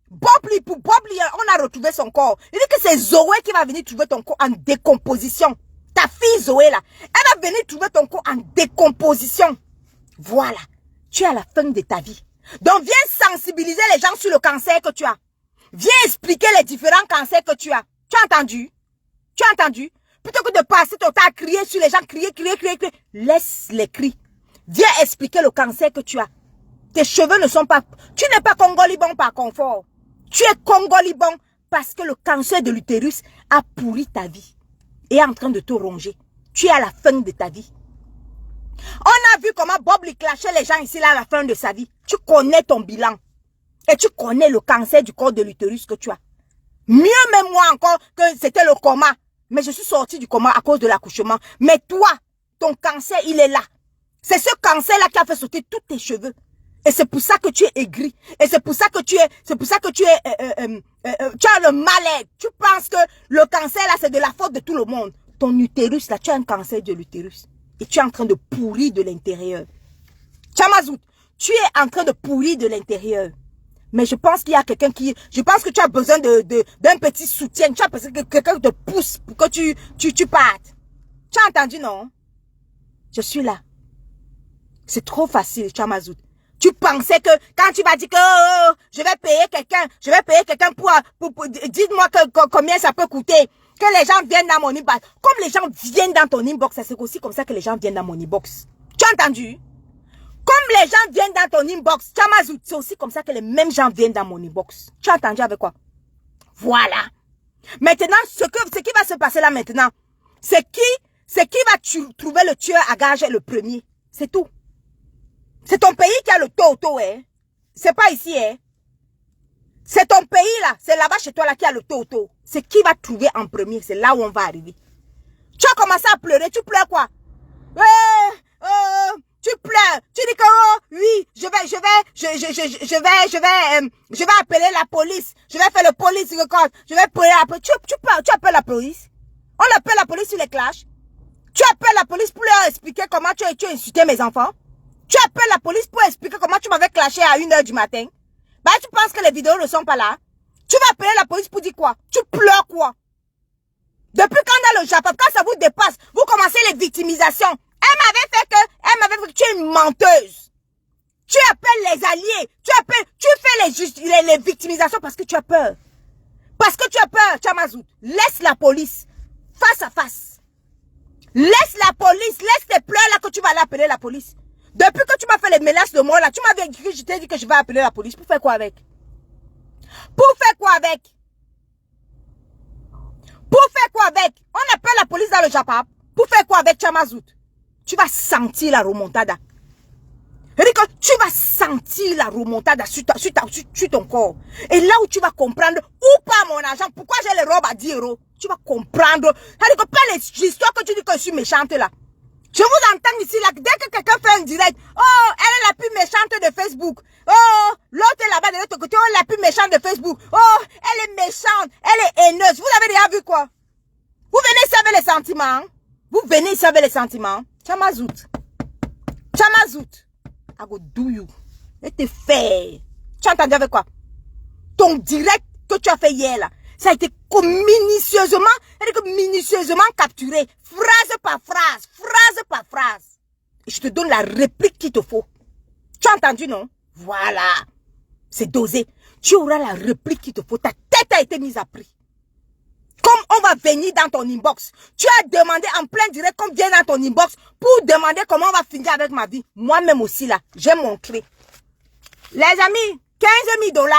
Bob, on a retrouvé son corps. Il dit que c'est Zoé qui va venir trouver ton corps en décomposition. Ta fille Zoé là. Elle va venir trouver ton corps en décomposition. Voilà. Tu es à la fin de ta vie. Donc viens sensibiliser les gens sur le cancer que tu as. Viens expliquer les différents cancers que tu as. Tu as entendu? Tu as entendu? Plutôt que de passer ton temps à crier sur les gens, crier. Laisse les cris. Viens expliquer le cancer que tu as. Tes cheveux ne sont pas... Tu n'es pas congolibon par confort. Tu es congolibon parce que le cancer de l'utérus a pourri ta vie. Et est en train de te ronger. Tu es à la fin de ta vie. On a vu comment Bob lui clashait les gens ici là à la fin de sa vie. Tu connais ton bilan. Et tu connais le cancer du corps de l'utérus que tu as. Mieux même moi encore que c'était le coma. Mais je suis sortie du coma à cause de l'accouchement. Mais toi, ton cancer, il est là. C'est ce cancer-là qui a fait sauter tous tes cheveux. Et c'est pour ça que tu es aigri. Et c'est pour ça que tu as le mal-être. Tu penses que le cancer là, c'est de la faute de tout le monde. Ton utérus là, tu as un cancer de l'utérus. Et tu es en train de pourrir de l'intérieur. Chamazout, tu es en train de pourrir de l'intérieur. Mais je pense qu'il y a quelqu'un qui... Je pense que tu as besoin d'un petit soutien. Tu as besoin que quelqu'un te pousse pour que tu partes. Tu as entendu, non? Je suis là. C'est trop facile, Chamazout. Tu pensais que quand tu vas dire que je vais payer quelqu'un pour dites-moi combien ça peut coûter. Que les gens viennent dans mon inbox. Comme les gens viennent dans ton inbox, c'est aussi comme ça que les gens viennent dans mon inbox. Tu as entendu? Comme les gens viennent dans ton inbox, Chamazout, c'est aussi comme ça que les mêmes gens viennent dans mon inbox. Tu as entendu avec quoi? Voilà. Maintenant, ce qui va se passer là maintenant, c'est qui va trouver le tueur à gage le premier. C'est tout. C'est ton pays qui a le toto, hein. C'est pas ici, hein. C'est ton pays là, c'est là-bas chez toi là qui a le toto. C'est qui va trouver en premier, c'est là où on va arriver. Tu as commencé à pleurer, tu pleures quoi? tu pleures, tu dis que oh, oui, je vais appeler la police, je vais faire le police record, je vais appeler la police. Tu appelles la police? On appelle la police sur les clashs. Tu appelles la police pour leur expliquer comment tu as insulté mes enfants. Tu appelles la police pour expliquer comment tu m'avais clashé à 1h du matin. Bah, tu penses que les vidéos ne sont pas là? Tu vas appeler la police pour dire quoi? Tu pleures quoi? Depuis quand dans le Japon, quand ça vous dépasse, vous commencez les victimisations. Elle m'avait fait que tu es une menteuse. Tu appelles les alliés. Tu fais les victimisations parce que tu as peur. Parce que tu as peur, Chamazout. Laisse la police face à face. Laisse la police, laisse tes pleurs là que tu vas aller appeler la police. Depuis que tu m'as fait les menaces de mort là, tu m'avais dit que je t'ai dit que je vais appeler la police. Pour faire quoi avec? Pour faire quoi avec? Pour faire quoi avec? On appelle la police dans le Japon. Pour faire quoi avec Chamazout? Tu vas sentir la remontada. Tu vas sentir la remontada sur ton corps. Et là où tu vas comprendre où part mon argent, pourquoi j'ai les robes à 10 €, tu vas comprendre. Pas les histoires que tu dis que je suis méchante là. Je vous entends ici là, dès que quelqu'un fait un direct, oh, elle est la plus méchante de Facebook. Oh, l'autre est là-bas de l'autre côté, oh, la plus méchante de Facebook. Oh, elle est méchante, elle est haineuse. Vous avez déjà vu quoi? Vous venez servir les sentiments. Vous venez servir les sentiments. Chamazout. Chamazout. I go do you. Et te fait. Tu as entendu avec quoi? Ton direct que tu as fait hier là, ça a été minutieusement capturé. Phrase par phrase. Phrase par phrase. Et je te donne la réplique qu'il te faut. Tu as entendu, non? Voilà. C'est dosé. Tu auras la réplique qu'il te faut. Ta tête a été mise à prix. Comme on va venir dans ton inbox. Tu as demandé en plein direct qu'on vienne dans ton inbox pour demander comment on va finir avec ma vie. Moi-même aussi là, j'ai montré. Les amis, 15 000 $.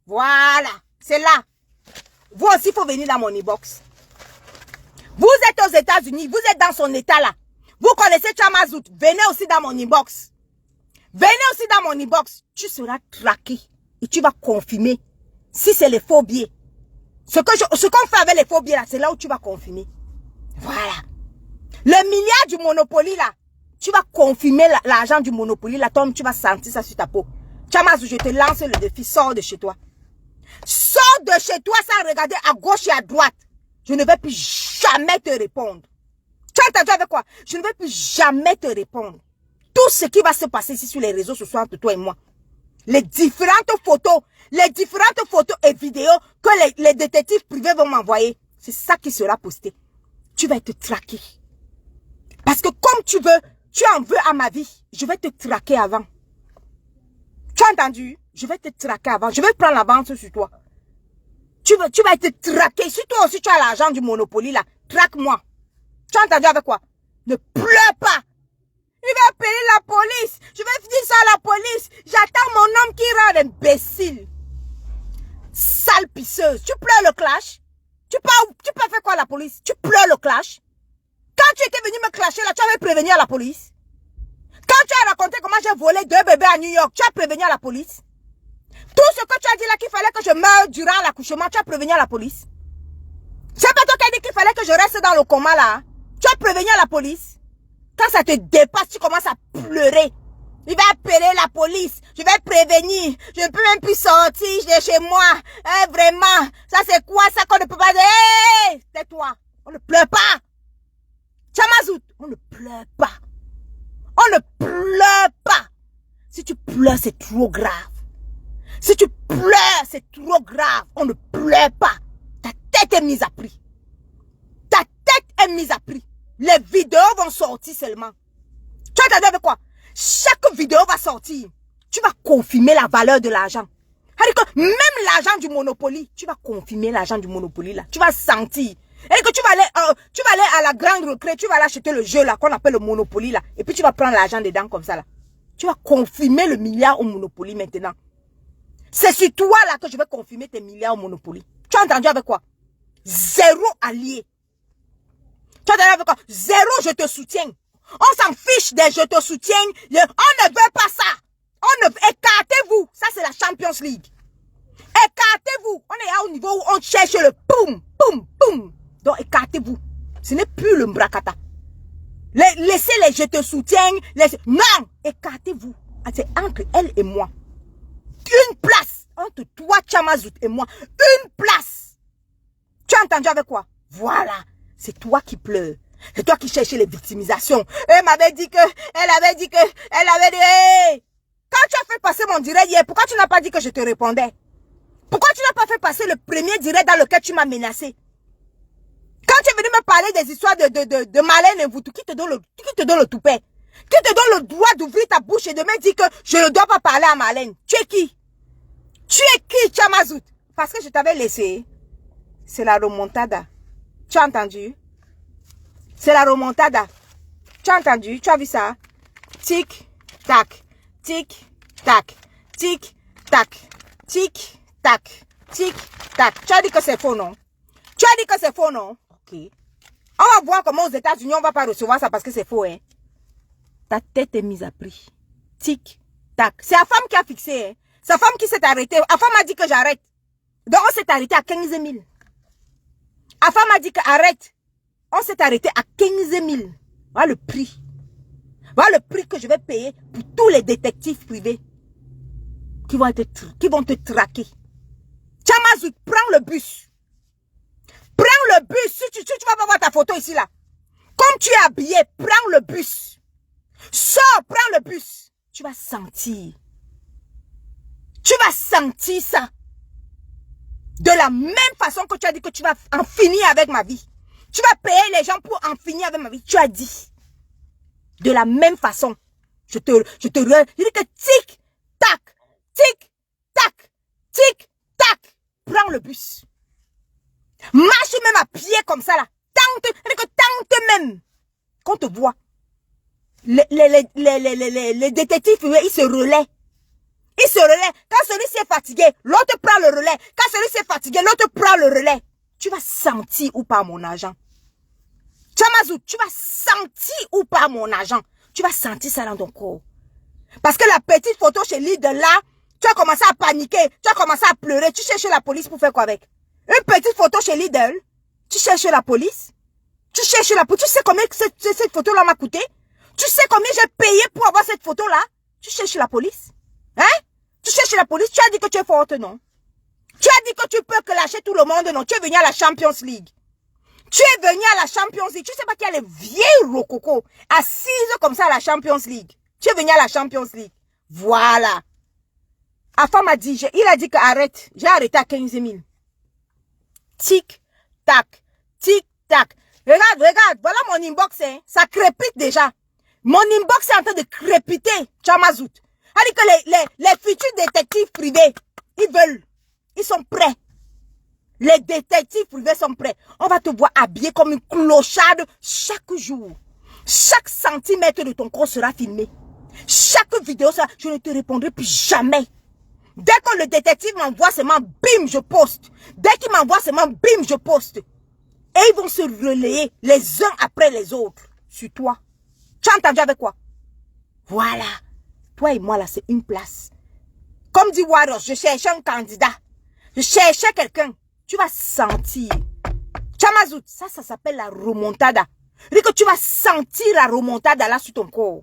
Voilà, c'est là. Vous aussi, il faut venir dans mon inbox. Vous êtes aux États-Unis, vous êtes dans son état là. Vous connaissez Chamazout, venez aussi dans mon inbox. Venez aussi dans mon inbox. Tu seras traqué et tu vas confirmer si c'est les faux billets. Ce qu'on fait avec les faux billets là, c'est là où tu vas confirmer. Voilà. Le milliard du Monopoly là, tu vas confirmer l'argent du Monopoly là, Tom, tu vas sentir ça sur ta peau. Chamazout, je te lance le défi, sors de chez toi. Sors de chez toi sans regarder à gauche et à droite. Je ne vais plus jamais te répondre. Tu as entendu avec quoi? Je ne vais plus jamais te répondre. Tout ce qui va se passer ici sur les réseaux sociaux entre toi et moi. Les différentes photos et vidéos que les détectives privés vont m'envoyer. C'est ça qui sera posté. Tu vas être traqué. Parce que comme tu en veux à ma vie, je vais te traquer avant. Tu as entendu? Je vais te traquer avant. Je vais prendre l'avance sur toi. Tu vas être traqué. Si toi aussi tu as l'argent du Monopoly là, traque-moi. Tu as entendu avec quoi? Ne pleure pas. Je vais appeler la police. Je vais dire ça à la police. J'attends mon homme qui rend imbécile. Sale pisseuse. Tu pleures le clash? Tu peux faire quoi à la police? Tu pleures le clash? Quand tu étais venu me clasher là, tu avais prévenu à la police? Quand tu as raconté comment j'ai volé 2 bébés à New York, tu as prévenu à la police? Tout ce que tu as dit là qu'il fallait que je meure durant l'accouchement, tu as prévenu à la police? C'est pas toi qui as dit qu'il fallait que je reste dans le coma là? Tu as prévenu à la police? Quand ça te dépasse, tu commences à pleurer. Il va appeler la police. Je vais prévenir. Je ne peux même plus sortir de chez moi. Vraiment. Ça c'est quoi ça qu'on ne peut pas dire? Hey, tais-toi. On ne pleure pas. Chamazout, on ne pleure pas. On ne pleure pas. Si tu pleures, c'est trop grave. Si tu pleures, c'est trop grave. On ne pleure pas. Ta tête est mise à prix. Ta tête est mise à prix. Les vidéos vont sortir seulement. Tu as entendu avec quoi? Chaque vidéo va sortir. Tu vas confirmer la valeur de l'argent. Même l'argent du Monopoly, tu vas confirmer l'argent du Monopoly là. Tu vas sentir. Et que tu vas aller à la grande recrée, tu vas aller acheter le jeu là qu'on appelle le Monopoly là. Et puis tu vas prendre l'argent dedans comme ça là. Tu vas confirmer le milliard au Monopoly maintenant. C'est sur toi là que je vais confirmer tes milliards au Monopoly. Tu as entendu avec quoi? 0 allié. Tu as entendu avec quoi? 0 je te soutiens. On s'en fiche des je te soutiens. On ne veut pas ça. Écartez-vous. Ça c'est la Champions League. Écartez-vous. On est là au niveau où on cherche le boum, boum, boum. Donc écartez-vous. Ce n'est plus le Mbrakata. Laissez-les, je te soutiens. Non, écartez-vous. C'est entre elle et moi. Une place entre toi, Tchamazout, et moi. Une place. Tu as entendu avec quoi? Voilà. C'est toi qui pleures. C'est toi qui cherchais les victimisations. Elle m'avait dit que, elle avait dit. Hey! Quand tu as fait passer mon direct hier, pourquoi tu n'as pas dit que je te répondais? Pourquoi tu n'as pas fait passer le premier direct dans lequel tu m'as menacé? Quand tu es venu me parler des histoires de Malène et Voutou, qui te donne le toupet? Qui te donne le droit d'ouvrir ta bouche et de me dire que je ne dois pas parler à Malène? Tu es qui? Tu es qui, Tchamazout? Parce que je t'avais laissé. C'est la remontada. Tu as entendu? C'est la remontada. Tu as entendu? Tu as vu ça? Tic, tac. Tic, tac. Tic, tac. Tic, tac. Tic, tac. Tu as dit que c'est faux, non? Tu as dit que c'est faux, non? Ok. On va voir comment aux États-Unis, on ne va pas recevoir ça parce que c'est faux, hein. Ta tête est mise à prix. Tic, tac. C'est la femme qui a fixé, hein. Sa femme qui s'est arrêtée. La femme a dit que j'arrête. Donc on s'est arrêté à 15 000. La femme a dit que arrête. On s'est arrêté à 15 000. Voilà le prix. Voilà le prix que je vais payer pour tous les détectives privés qui vont te traquer. Tchamazout, prends le bus. Prends le bus. Tu vas pas voir ta photo ici là. Comme tu es habillé, prends le bus. Sors, prends le bus. Tu vas sentir. Tu vas sentir ça. De la même façon que tu as dit que tu vas en finir avec ma vie. Tu vas payer les gens pour en finir avec ma vie. Tu as dit. De la même façon. Je dis que tic, tac, tic, tac, tic, tac. Prends le bus. Marche même à pied comme ça là. Tente même. Qu'on te voit. Les détectives, ils se relaient. Ils se relaient. Quand celui-ci est fatigué, l'autre prend le relais. Quand celui-ci est fatigué, l'autre prend le relais. Tu vas sentir ou pas mon argent. Tchamazout, tu vas sentir ou pas mon argent. Tu vas sentir ça dans ton corps. Parce que la petite photo chez Lidl là, tu as commencé à paniquer, tu as commencé à pleurer. Tu cherches la police pour faire quoi avec? Une petite photo chez Lidl, tu cherches la police? Tu cherches la police? Tu sais combien cette photo là m'a coûté? Tu sais combien j'ai payé pour avoir cette photo là? Tu cherches la police? Hein? Tu cherches la police? Tu as dit que tu es forte, non? Tu as dit que tu peux clasher tout le monde, non? Tu es venu à la Champions League. Tu es venu à la Champions League. Tu sais pas qu'il y a les vieilles rococo assises comme ça à la Champions League. Tu es venu à la Champions League. Voilà. La femme a dit, il a dit que arrête. J'ai arrêté à 15 000. Tic, tac, tic, tac. Regarde, voilà mon inbox, hein. Ça crépite déjà. Mon inbox est en train de crépiter, Tchamazout. Elle dit que les futurs détectives privés, ils veulent. Ils sont prêts. Les détectives privés sont prêts. On va te voir habillé comme une clocharde chaque jour. Chaque centimètre de ton corps sera filmé. Chaque vidéo sera... Je ne te répondrai plus jamais. Dès que le détective m'envoie seulement, bim, je poste. Dès qu'il m'envoie seulement, bim, je poste. Et ils vont se relayer les uns après les autres sur toi. Tu as entendu avec quoi? Voilà. Toi et moi là, c'est une place. Comme dit Warriors, je cherchais un candidat. Je cherchais quelqu'un. Tu vas sentir. Tchamazout, ça s'appelle la remontada. Dis que tu vas sentir la remontada là sur ton corps.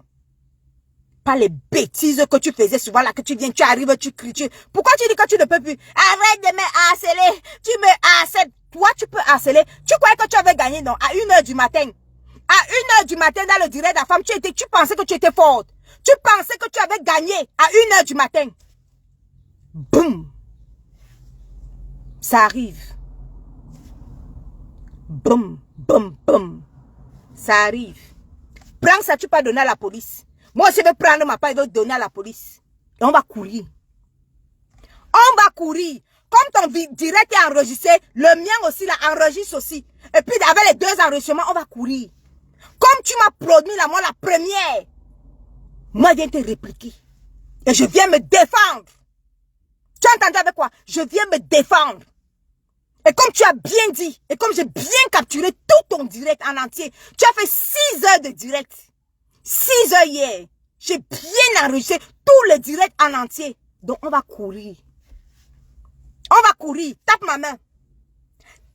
Pas les bêtises que tu faisais souvent là, que tu viens, tu arrives, tu cries. Pourquoi tu dis que tu ne peux plus? Arrête de me harceler. Tu me harcèles. Toi, tu peux harceler. Tu croyais que tu avais gagné, non? À 1h du matin. À 1h du matin, dans le direct de la femme, tu pensais que tu étais forte. Tu pensais que tu avais gagné à 1h du matin. Boum. Ça arrive. Boum, boum, boum. Ça arrive. Prends ça, tu peux donner à la police. Moi, je vais prendre ma part, je vais donner à la police. Et on va courir. On va courir. Comme ton direct est enregistré, le mien aussi, là, enregistre aussi. Et puis, avec les deux enregistrements, on va courir. Comme tu m'as produit, là, moi, la première. Moi, je viens te répliquer. Et je viens me défendre. Tu as entendu avec quoi? Je viens me défendre. Et comme tu as bien dit, et comme j'ai bien capturé tout ton direct en entier, tu as fait 6 heures de direct. 6 heures hier. J'ai bien enregistré tout le direct en entier. Donc, on va courir. On va courir. Tape ma main.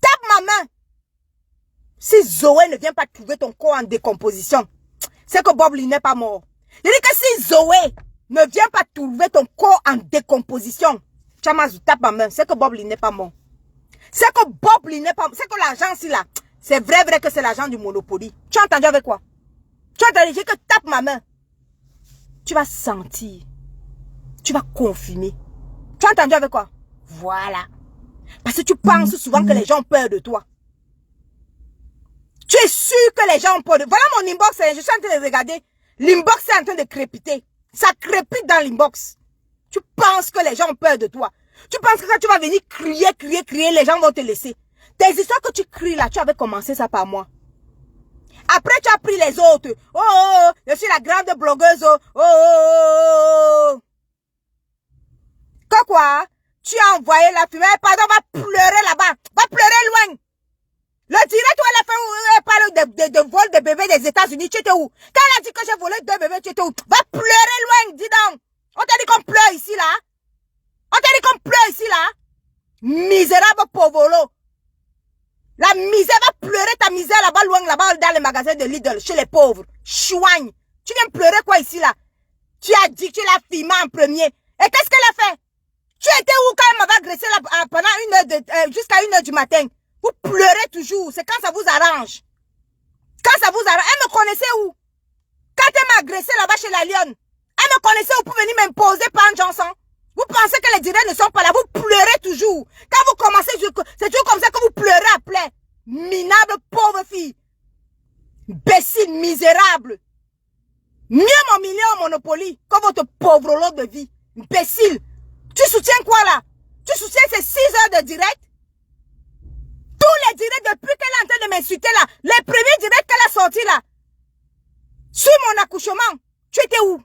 Tape ma main. Si Zoé ne vient pas trouver ton corps en décomposition, c'est que Bob Lee n'est pas mort. Je dis que si Zoé ne vient pas trouver ton corps en décomposition, Chamazou, tape ma main, c'est que Bob Lee n'est pas mort. C'est que Bob Lee n'est pas mort. C'est que l'argent, si là, c'est vrai que c'est l'argent du Monopoly. Tu as entendu avec quoi? Tu as entendu, j'ai que tape ma main. Tu vas sentir. Tu vas confirmer. Tu as entendu avec quoi? Voilà. Parce que tu penses souvent que les gens ont peur de toi. Tu es sûr que les gens ont peur de... Voilà mon inbox, je suis en train de regarder. L'inbox est en train de crépiter. Ça crépite dans l'inbox. Tu penses que les gens ont peur de toi. Tu penses que quand tu vas venir crier, les gens vont te laisser. Tes histoires que tu cries là, tu avais commencé ça par moi. Après, tu as pris les autres. Oh, oh, oh, je suis la grande blogueuse. Oh, oh, oh, oh. Quoi? Tu as envoyé la fumée. Pardon, va pleurer là-bas. Va pleurer loin. Le direct où elle a fait, elle parle de vol de bébés des États-Unis. Tu étais où? Quand elle a dit que j'ai volé 2 bébés, tu étais où? Va pleurer loin, dis donc. On t'a dit qu'on pleure ici, là. On t'a dit qu'on pleure ici, là. Misérable pauvolo. La misère va pleurer ta misère là-bas, loin, là-bas, dans les magasins de Lidl, chez les pauvres. Chouigne. Tu viens pleurer quoi ici, là? Tu as dit que tu l'as filmé en premier. Et qu'est-ce qu'elle a fait? Tu étais où quand elle m'avait agressé là, pendant jusqu'à 1h du matin? Vous pleurez toujours. C'est quand ça vous arrange. Quand ça vous arrange. Elle me connaissait où? Quand elle m'a agressé là-bas chez la Lionne, elle me connaissait où pour venir m'imposer par un Johnson? Vous pensez que les directs ne sont pas là? Vous pleurez toujours. Quand vous commencez, c'est toujours comme ça que vous pleurez après. Minable pauvre fille. Imbécile, misérable. Mieux mon million au Monopoly que votre pauvre lot de vie. Imbécile. Tu soutiens quoi là? Tu soutiens ces 6 heures de direct? Tous les directs depuis qu'elle est en train de m'insulter là, les premiers directs qu'elle a sortis là, sur mon accouchement, tu étais où?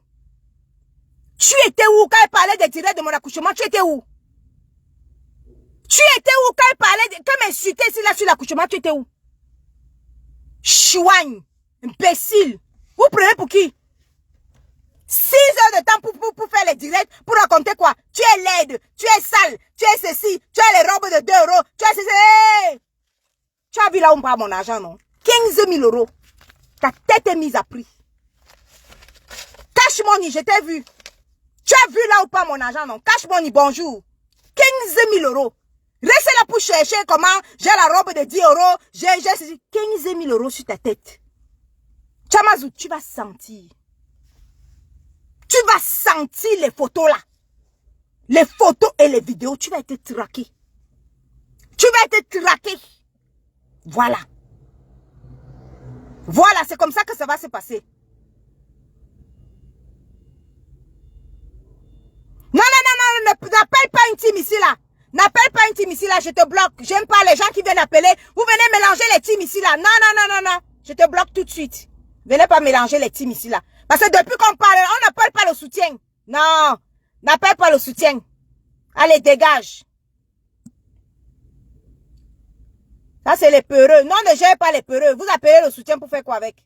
Tu étais où quand elle parlait des directs de mon accouchement? Tu étais où? Tu étais où quand elle parlait, qu'elle m'insultait ici là sur l'accouchement? Tu étais où? Chouigne, imbécile. Vous prenez pour qui? 6 heures de temps pour faire les directs, pour raconter quoi? Tu es laide, tu es sale, tu es ceci, tu as les robes de 2 euros, tu as ceci. Hey! Tu as vu là où on parle mon argent, non? 15 000 euros. Ta tête est mise à prix. Cash money, je t'ai vu. Tu as vu là où parle mon argent, non? Cash money, bonjour. 15 000 euros. Reste là pour chercher comment j'ai la robe de 10 euros, j'ai 15 000 euros sur ta tête. Chamazou, tu vas sentir. Tu vas sentir les photos là. Les photos et les vidéos, tu vas être traqué. Tu vas être traqué. Voilà. Voilà, c'est comme ça que ça va se passer. Non, non, non, non, n'appelle pas une team ici là. N'appelle pas une team ici là, je te bloque. J'aime pas les gens qui viennent appeler. Vous venez mélanger les teams ici là. Non, non, non, non, non. Je te bloque tout de suite. Venez pas mélanger les teams ici là. Parce que depuis qu'on parle, on n'appelle pas le soutien. Non, n'appelle pas le soutien. Allez, dégage. Ça, c'est les peureux. Non, ne gère pas les peureux. Vous appelez le soutien pour faire quoi avec?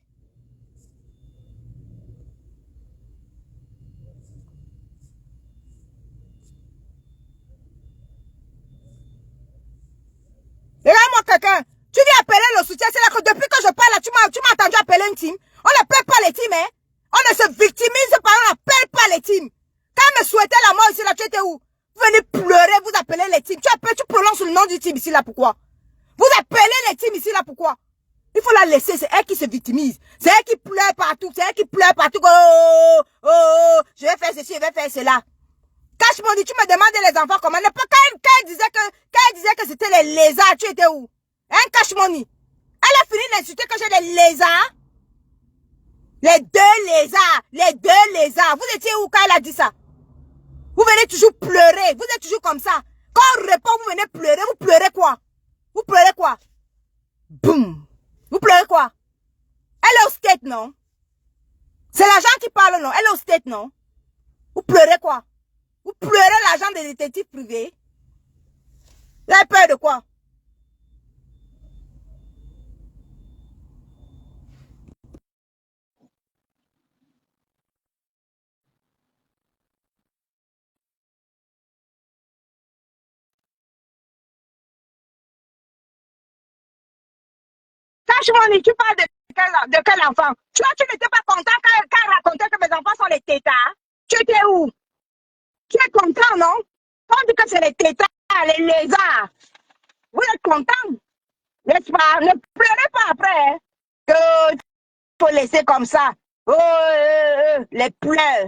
Regarde-moi quelqu'un. Tu viens appeler le soutien. C'est là que depuis que je parle, tu m'as entendu appeler une team. On n'appelle pas les teams, hein. On ne se victimise pas, on n'appelle pas les teams. Quand elle me souhaitait la mort ici, là, tu étais où? Vous venez pleurer, vous appelez les teams. Tu prononces le nom du team ici, là, pourquoi? Vous appelez les teams ici, là, pourquoi? Il faut la laisser, c'est elle qui se victimise. C'est elle qui pleure partout, c'est elle qui pleure partout. Oh, oh, oh, je vais faire ceci, je vais faire cela. Cash Money, tu me demandes les enfants comment. Quand elle disait que c'était les lézards, tu étais où? Hein, Cash Money? Elle a fini d'insulter que j'ai des lézards. Les 2 lézards. Les 2 lézards. Vous étiez où quand elle a dit ça? Vous venez toujours pleurer. Vous êtes toujours comme ça. Quand on répond, vous venez pleurer. Vous pleurez quoi? Vous pleurez quoi? Boum. Vous pleurez quoi? Elle est au state, non? C'est l'agent qui parle, non? Elle est au state, non? Vous pleurez quoi? Vous pleurez l'agent des détectives privés? Vous avez peur de quoi? Cash Money, tu parles de de quel enfant? Tu n'étais pas content quand elle racontait que mes enfants sont les tétards? Tu étais où? Tu es content, non? On dit que c'est les tétards, les lézards. Vous êtes content, n'est-ce pas? Ne pleurez pas après, hein, que tu faut laisser comme ça. Oh, les pleurs.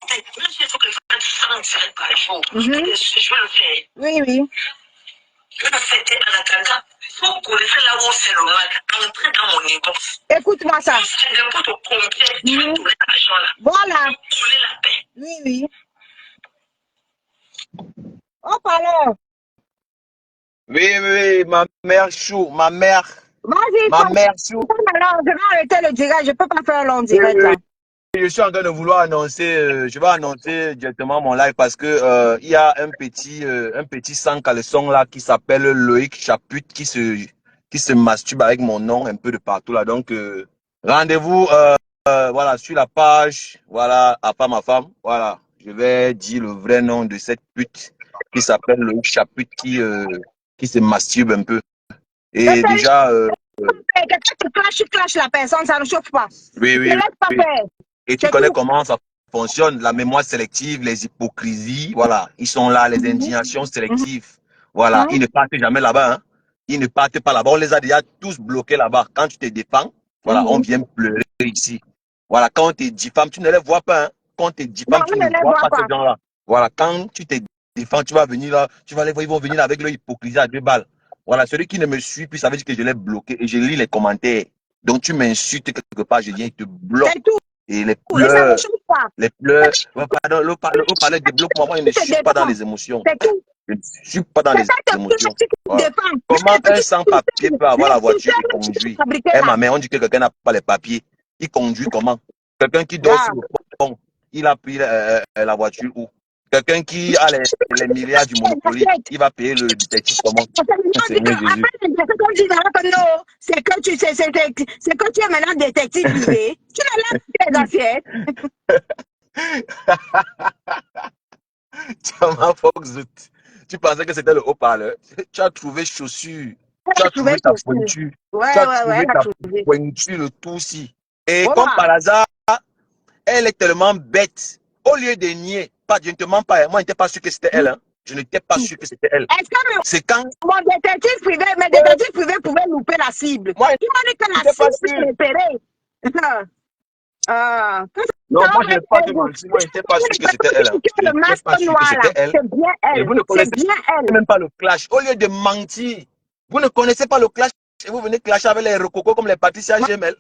Même s'il faut que les femmes s'en par jour, je vais le faire. Oui, oui. Je vais le faire en attendant. Il faut connaître là où c'est le mal, entrer dans mon inbox. Écoute-moi ça. C'est n'importe combien tu vas donner l'argent là. Voilà. Contrôler la paix. Oui, oui. Oh, alors. Oui, oui, ma mère chou, ma mère Vas-y, chou. alors, je vais arrêter le direct. Je ne peux pas faire un long Oui, direct oui, là. oui. Je suis en train de vouloir annoncer, je vais annoncer directement mon live parce que il y a un petit sans caleçon là qui s'appelle Loïc Chaput qui se masturbe avec mon nom un peu de partout là. Donc rendez-vous voilà sur la page, voilà à pas ma femme, voilà. Je vais dire le vrai nom de cette pute qui s'appelle Loïc Chaput qui se masturbe un peu. Et déjà Quelqu'un te clash, tu clashes la personne, ça ne chauffe pas. oui, Ne oui, laisse pas oui. faire. Et tu C'est connais tout. comment ça fonctionne, la mémoire sélective, les hypocrisies, voilà, ils sont là, les indignations sélectives, voilà, ils ne partent jamais là-bas, hein. Ils ne partent pas là-bas, on les a déjà tous bloqués là-bas. Quand tu te défends, voilà, on vient pleurer ici. Voilà, quand on te diffame, tu ne les vois pas, hein. Quand on te Non, diffame, tu on ne ne les vois voit pas pas. ces gens-là. Voilà, quand tu te défends, tu vas venir là, tu vas les voir, ils vont venir avec leur hypocrisie à 2 balles. Voilà, celui qui ne me suit plus, ça veut dire que je l'ai bloqué et je lis les commentaires. Donc tu m'insultes quelque part, je viens, il te bloque. C'est tout. Et les Et ça ne pleurs, chauffe pas. oh, pardon, le palais débloque-moi, moi, je ne Tu te suis pas dans défends. les émotions. C'est tout. Je ne suis pas dans C'est les ça que émotions. tu te Voilà. défends. Comment Les un petits sans-papier peut avoir les la voiture et systèmes que tu conduire? as fabriqués Eh, là. ma mère, on dit que quelqu'un n'a pas les papiers. Il conduit comment? Quelqu'un qui dort Là. sur le pont, il a pris la voiture où? Quelqu'un qui a les milliards du Monopoly, il va payer le détective comment? Seigneur Jésus. Après, on dit que non, c'est que tu es maintenant détective privé. Tu ne laisses pas les assiettes. Tu pensais que c'était le haut-parleur. Tu as trouvé chaussure. Tu Elle a as trouvé trouvé ta chaussure. pointure. Ouais, Tu as ouais, trouvé elle a ta trouvé. pointure, le tout-ci. Et comme Voilà. par hasard, elle est tellement bête. Au lieu de nier, pas, je ne te mens pas, moi, je n'étais pas sûr que c'était elle. Hein. Je n'étais pas sûr que c'était elle. Est-ce que C'est quand. mon détective privé, mes Ouais, détectives privés pouvaient louper la cible? moi, Il m'a dit que je la n'étais pas cible sûr. est repérée. Non, moi, je n'ai pas te mentir. Moi, je n'étais pas sûr que c'était elle. Hein. Je Le n'étais masque pas sûr que noir là, c'était elle. c'est bien Et elle. vous ne C'est connaissez bien elle. même pas le clash. Au lieu de mentir, vous ne connaissez pas le clash et vous venez clasher avec les rococos comme les Patricia Gemel.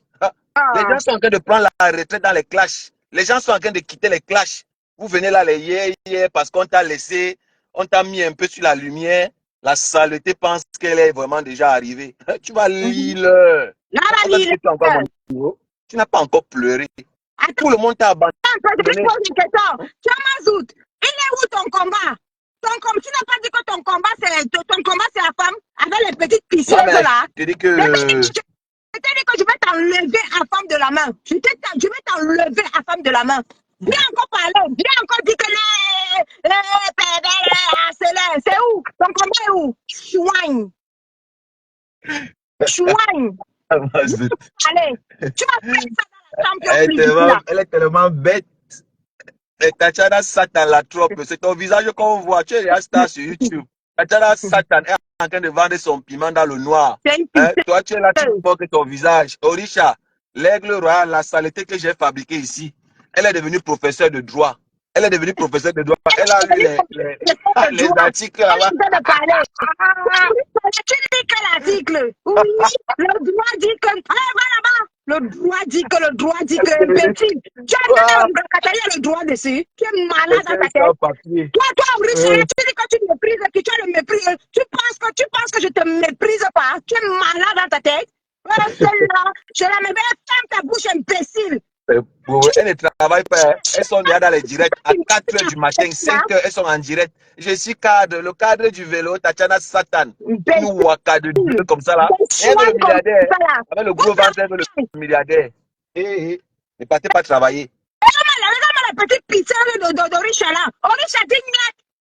Les gens sont en train de prendre la retraite dans les clashs. Les gens sont en train de quitter les clashs. Vous venez là les hier parce qu'on t'a laissé, on t'a mis un peu sur la lumière. La saleté pense qu'elle est vraiment déjà arrivée. Tu vas lire. On t'a dit que tu as encore mon numéro. Tu n'as pas encore pleuré. Tout le monde t'a abandonné. Je te pose une question. Mazout, il est où ton combat? Tu n'as pas dit que ton combat c'est la femme avec les petites pisseuses là. Je te dis que. Je t'ai dit que je vais t'enlever à femme de la main. Je vais t'enlever à femme de la main. Viens encore parler. Viens encore dire que c'est où? Ton combat est où? Chouigne. Chouigne. Allez. Tu vas faire ça dans la champion. Elle est tellement bête. Et Tachana Satan la trope. C'est ton visage qu'on voit. Tu es déjà star sur YouTube. Tachana Satan est en train de vendre son piment dans le noir. Hein? Toi, tu es là, tu vois que ton visage. Orisha, l'aigle royal, la saleté que j'ai fabriquée ici, elle est devenue professeure de droit. Elle est devenue professeure de droit. Elle a lu les articles là-bas. Tu dis quel article? Oui, le droit dit que. Allez, va là-bas. Le droit dit que, imbécile. Tu as le droit dessus. Tu es malade dans ta tête. Toi, Richard, tu dis que tu méprises, que tu as le mépris. Tu penses que je te méprise pas. Tu es malade dans ta tête. Celle-là, je la mets. Ferme ta bouche, imbécile. Elles ne travaillent pas. Elles sont déjà dans les directs. À 4h du matin, 5h, elles sont en direct. Je suis cadre, le cadre du vélo, Tachana Satan. Nous, waka de Dieu comme ça là. Elle veut le milliardaire. Avec le gros ventre, elle veut le milliardaire. Ne partez pas travailler. la petite pisseuse d'Orisha là. Orisha dit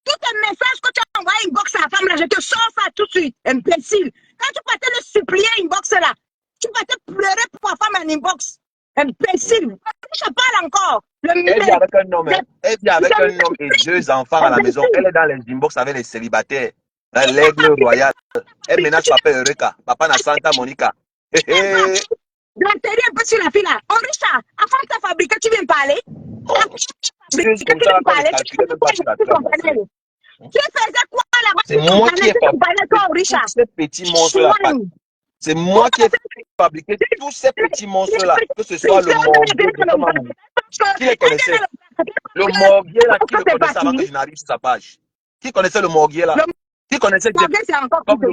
tous tes messages que tu as envoyés inbox à la femme là, je te sors ça tout de suite, imbécile. Quand tu partais le supplier inbox là, tu partais pleurer pour la femme en inbox. Imbécile. Orisha parle encore. Elle vit avec un homme, elle vit avec un homme et 2 enfants à la maison. Elle est dans les inbox avec les célibataires. L'aigle royal. Elle menace papa Eureka, papa na Santa Monica. Blanterie un peu sur la fille là. Orisha, avant que tu as fabriqué, tu viens parler. Tu faisais quoi là-bas? C'est moi qui ai fabriqué tous ces petits monstres-là. C'est moi qui ai fabriqué tous ces petits monstres-là. Que ce soit le morguier, qui les connaissait? Le morguier là, qui le connaissait avant que je n'arrive sur sa page? Qui connaissait le morguier là? Qui connaissait le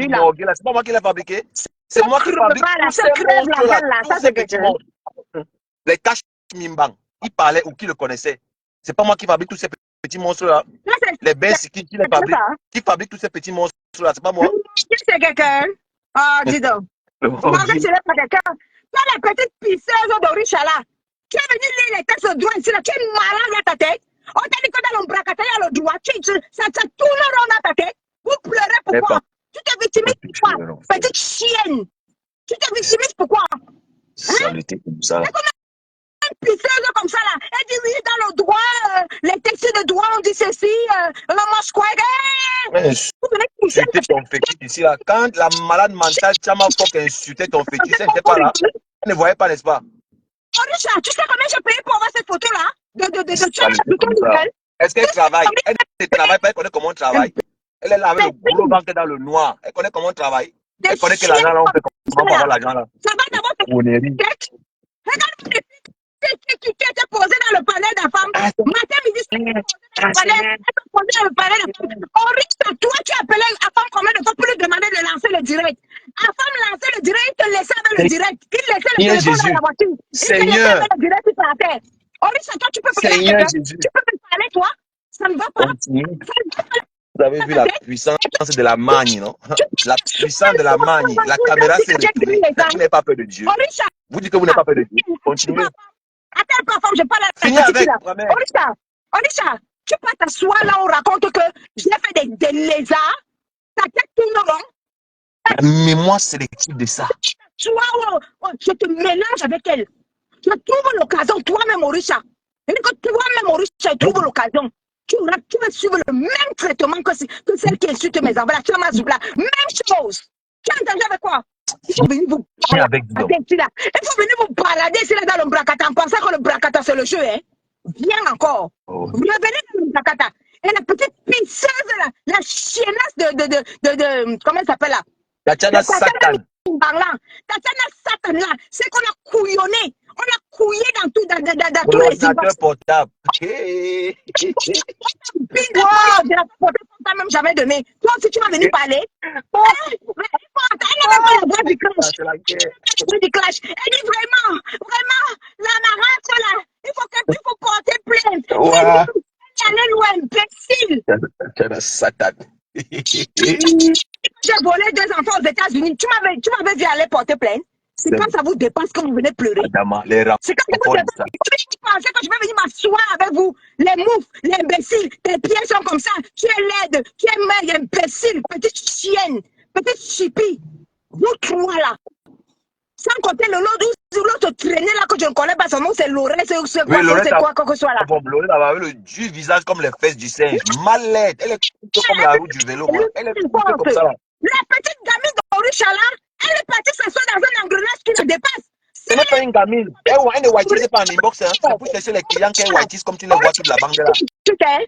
morguier là? C'est pas moi qui l'ai fabriqué. C'est moi qui fabrique tous ces monstres-là. Tous ces petits monstres. Les caches Mimbang. Il parlait ou qui le connaissait? C'est pas moi qui fabrique tous ces petits monstres-là. Les Benz qui les fabrique. Qui fabrique tous ces petits monstres-là? C'est pas moi. C'est quelqu'un. Ah, dis donc. Moi, je ne sais pas quelqu'un. Toi, la petite pisseuse d'Orisha là. Tu es venu lire les textes de droit ici là. Tu es malade dans ta tête. On t'a dit que dans l'ombracata, il y a le droit. Ça tourne rond dans ta tête. Vous pleurez pourquoi? Tu te victimises pourquoi? Petite chienne. Tu te victimises pourquoi? Saleté comme ça. Une pisseuse comme ça là. Elle dit oui, dans le droit, les textes de droit, on dit ceci, le mosquoué. Insulter ton fétiche ici là. Quand la malade mentale Chama Fok insultait ton fétiche, elle n'était pas là. Elle ne voyait pas, n'est-ce pas? Orisha, tu sais combien j'ai payé pour avoir cette photo là? Est-ce qu'elle travaille? Elle ne travaille pas, elle connaît comment on travaille. Elle est là avec le gros ventre dans le noir. Elle connaît comment on travaille. Elle connaît que l'argent là, on fait comment avoir l'argent là. Ça va d'abord te tête. Regarde qui était posé dans le palais de la femme. Matin, midi, elle était posée dans le palais de la femme. Orisha, toi qui appelais la femme combien de fois pour lui demander de lancer le direct? La femme lançait le direct, il te laissait avec le direct. Il laissait le téléphone dans la voiture. Seigneur. Le direct, il partait. Orisha, toi, tu peux parler. Tu peux me parler, toi? Ça ne va pas. Vous avez vu la puissance de la magne, non? La puissance de la magne. La caméra s'est retournée. Tu n'es pas peur de Dieu. Vous dites que vous n'êtes pas peur de Dieu. Continuez. Attends, pas femme, je parle à Finis avec, promets. Orisha, tu peux t'asseoir là, on raconte que j'ai fait des lézards. Ta tête tourne rond. La mémoire sélective de ça. Toi, je te mélange avec elle. Tu trouves l'occasion, toi-même, Orisha. Et que toi-même, Orisha, tu trouves l'occasion. Tu vas suivre le même traitement que celle qui insulte mes enfants. Tu as ma même chose. Tu as entendu avec quoi? Il faut venir vous balader ici là. Il faut venir vous balader ici là dans le bracata en pensant que le bracata c'est le jeu, hein. Viens encore. Revenez dans le bracata. Et la petite pisseuse là, la chiennasse de comment elle s'appelle là? Tatiana Satan. Tatiana Satan là, c'est qu'on a couillonné. On a couillé dans tout, dans tous les ordinateur portable. Même jamais donné. Toi aussi, tu vas venir parler. Elle n'avait pas la voix du clash. Elle dit vraiment, la marâtre là, il faut porter plainte. Elle est loin, imbécile. Tatiana Satan. J'ai volé 2 enfants aux États-Unis. Tu m'avais dit aller porter plainte. C'est quand ça vous dépasse que vous venez pleurer. C'est quand ça vous dépasse. Tu pensais que je vais venir m'asseoir avec vous. Les moufs, les imbéciles, tes pieds sont comme ça. Tu es laide, tu es maigre, imbécile, petite chienne, petite chipie. Vous trois là. Sans compter l'autre traîné là que je ne connais pas son nom, c'est Lorraine, c'est quoi que ce soit là. Lorraine avait le du visage comme les fesses du singe. Malade. Elle est comme la roue du vélo. Elle est comme ça là. La petite gamine d'Orisha là, elle est partie s'asseoir dans un engrenage qui la dépasse. C'est même pas une gamine. Elle ne whitise pas en inbox. C'est pour chercher les clients qu'elle whitise comme tu les vois toute la banque là. Tu sais,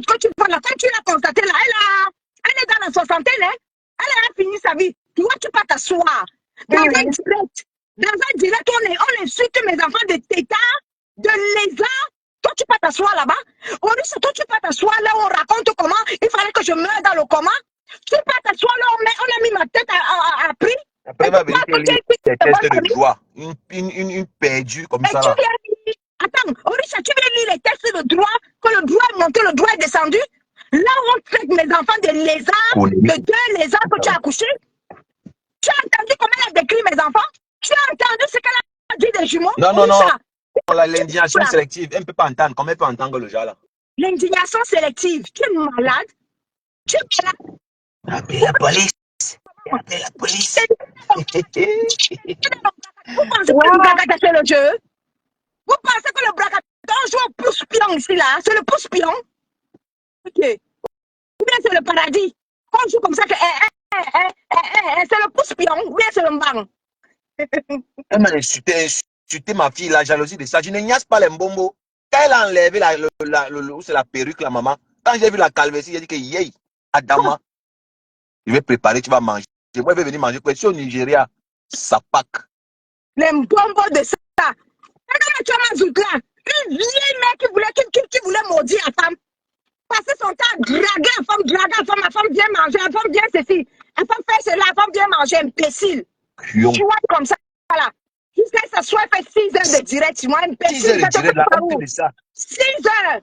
quand tu vois là, quand tu l'as constaté là, elle est dans la soixantaine, hein. Elle a fini sa vie. Toi, tu peux t'asseoir. Dans un direct, on insulte mes enfants de tétards, de lézards. Toi, tu peux t'asseoir là-bas. Orisha, toi, tu peux t'asseoir là, on raconte comment il fallait que je meure dans le coma. Tu peux t'asseoir là, on a mis ma tête à prix. Après, il va venir des tests de droit. Une perdue comme ça là. Attends, Orisha, tu viens lire les textes de droit, que le droit est monté, le droit est descendu. Là, on traite mes enfants de lézards, de 2 lézards que tu as accouchés. Tu as entendu comment elle a décrit mes enfants? Tu as entendu ce qu'elle a dit des jumeaux? Non. l'indignation sélective, elle ne peut pas entendre. Comment elle peut entendre le genre là? L'indignation sélective. Tu es malade. Tu es malade. Appelle la police. Appelle la police. Vous pensez que Wow. le Bracata c'est le jeu? Vous pensez que le Bracata, on joue au pouce-pion ici là? C'est le pouce-pion? Ok. Ou bien c'est le paradis? On joue comme ça que c'est le pouce-pion ou bien c'est le mbang? Elle m'a insulté ma fille, la jalousie de ça. Je ne niasse pas les mbombo. Quand elle a enlevé c'est la perruque, la maman. Quand j'ai vu la calvitie, j'ai dit que yey, Adama, je vais préparer, tu vas manger. Moi, je vais venir manger. Je suis au Nigeria, Sapak. Les mbombo de ça. Regarde, tu as ma zout là. Une vieille mère qui voulait maudire la femme. Passer son temps à draguer la femme vient manger, la femme vient ceci. La femme fait cela, la femme vient manger, imbécile. Tu vois comme ça, là. Jusqu'à ce soit fait 6 heures de direct, tu vois, imbécile. 6 heures de direct, là, on fait de ça. 6 heures.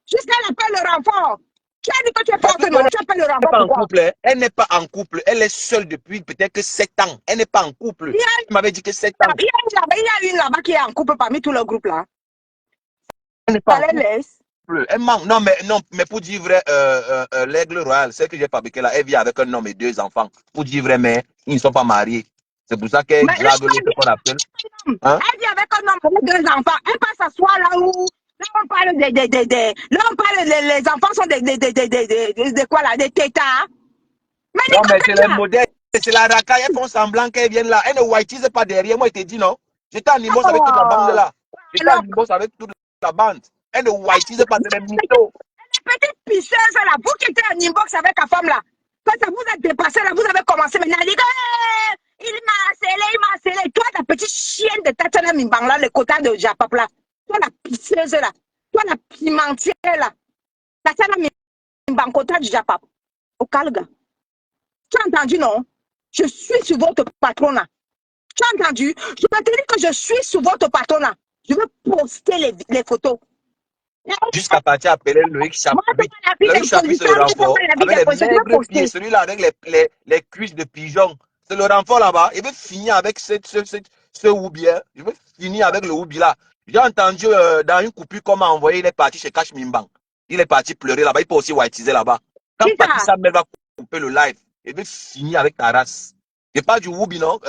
Jusqu'à l'appel le renfort. Tu as dit que tu es forte, non? Tu appelles le renfort. Elle n'est pas en couple. Elle est seule depuis peut-être que 7 ans. Elle n'est pas en couple. Elle m'avait dit que 7 ans. Il y a une là-bas qui est en couple parmi tout le groupe là. Elle n'est pas en couple. Elle manque. Non, mais pour dire vrai, l'aigle royal, celle que j'ai fabriquée là, elle vit avec un homme et 2 enfants. Pour dire vrai, mais ils ne sont pas mariés. C'est pour ça qu'elle drague ce qu'on appelle. Hein? Elle vit avec un homme et 2 enfants. Elle passe s'asseoir là où. Là, on parle des. Là, on parle les enfants sont de quoi là? Des tétards. Non, mais c'est les modèles. C'est la racaille. Elles font semblant qu'elles viennent là. Elles ne whiteisent pas derrière. Moi, je t'ai dit non. J'étais en Limos avec toute la bande là. J'étais en Limos avec toute la bande. Elle ne whiteisent pas, c'est des mythos. Les petites pisseuses là, vous qui étiez en inbox avec la femme là, quand ça vous a dépassé là, vous avez commencé maintenant à dire il m'a harcelé. Toi, la petite chienne de Tatana Mimbang là, le quota de Japap là. Toi, la pisseuse là. Toi, la pimentière là. Tatana Mimbang, quota du Japap. Au Kalga. Tu as entendu, non? Je suis sur votre patron là. Tu as entendu? Je vais te dire que je suis sur votre patron là. Je vais poster les photos. Jusqu'à partir appeler Loïc Chapuis. Loïc Chapuis, c'est le renfort. Avec les maigres pieds, celui-là avec les cuisses de pigeon. C'est le renfort là-bas. Il veut finir avec ce houbi. Il veut finir avec le houbi là. J'ai entendu dans une coupure qu'on m'a envoyé, il est parti chez Cash Mimbang. Il est parti pleurer là-bas. Il peut aussi whiteiser là-bas. Quand Patrick Samuel va couper le live, il veut finir avec ta race. C'est pas du houbi, non?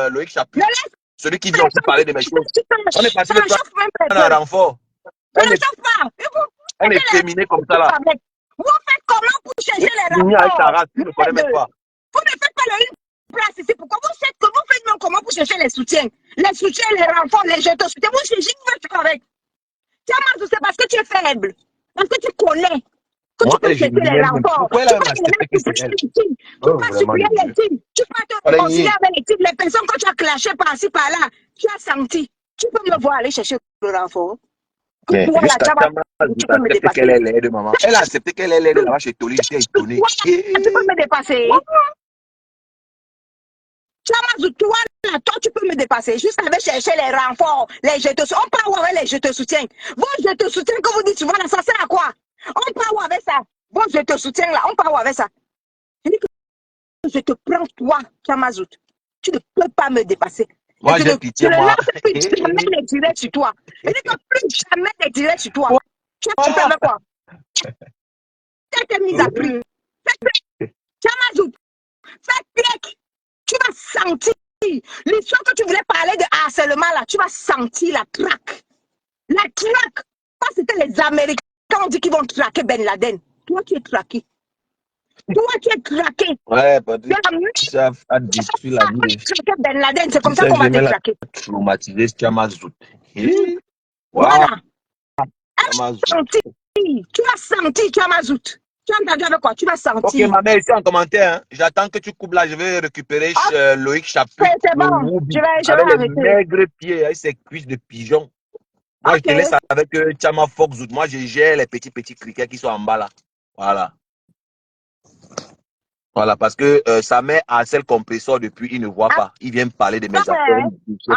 Loïc Chapuis. Celui qui vient aussi parler de mes choses. On est passé de un renfort. Elle est féminine comme ça là. Vous faites comment pour chercher les renforts? Avec ta race, tu ne connais même pas. Vous ne faites pas le place ici. Pourquoi vous faites même comment pour chercher les soutiens? Les soutiens, les renforts, les jetons, soutiens. Vous cherchez, vous faites quoi avec? C'est parce que tu es faible. Parce que tu connais. Que tu peux chercher les renforts. Tu peux pas supplier les teams. Tu peux pas te concilier avec les teams. Les personnes que tu as clashées par-ci, par-là, tu as senti. Tu peux me voir aller chercher le renfort. Mais tu peux me dépasser. Elle a accepté qu'elle est laide là-bas chez Toli. J'étais étonné. Tu peux me dépasser. Toi, là, toi, tu peux me dépasser. Juste avec chercher les renforts, les jeux de soutien. On part où avec les jeux de soutien? Vos jeux de soutien que vous dites souvent là, ça sert à quoi? On part où avec ça? Vos jeux de soutien là, on part où avec ça? Je dis que je te prends toi, Chamazout. Tu ne peux pas me dépasser. Moi, j'ai pitié, moi. Je ne lance plus jamais les directs sur toi. Je dis que plus jamais les directs sur toi. Tu fais avec quoi? Tu t'es mise à plus. Chamazout, fais clic. Tu vas sentir l'histoire que tu voulais parler de harcèlement là, tu vas sentir la traque. La traque. Pas c'était les Américains on dit qu'ils vont traquer Ben Laden. Toi tu es traqué. Toi tu es traqué. Ouais, ça a détruit la vie. Ben Laden, c'est comme ça qu'on va te traquer. Traumatisé Chamazout. Voilà. Tu vas sentir Chamazout. Tu as entendu avec quoi? Tu vas sentir. Ok, ma mère, ici en commentaire, hein. J'attends que tu coupes là. Je vais récupérer Loïc Chapuis. C'est bon. Je vais avec les maigres pieds, avec ses cuisses de pigeon. Moi, je te laisse avec Chama Foxzout. Moi, je gère les petits criquets qui sont en bas là. Voilà. Voilà, parce que sa mère a celle compresseur depuis, il ne voit pas. Il vient me parler de mes affaires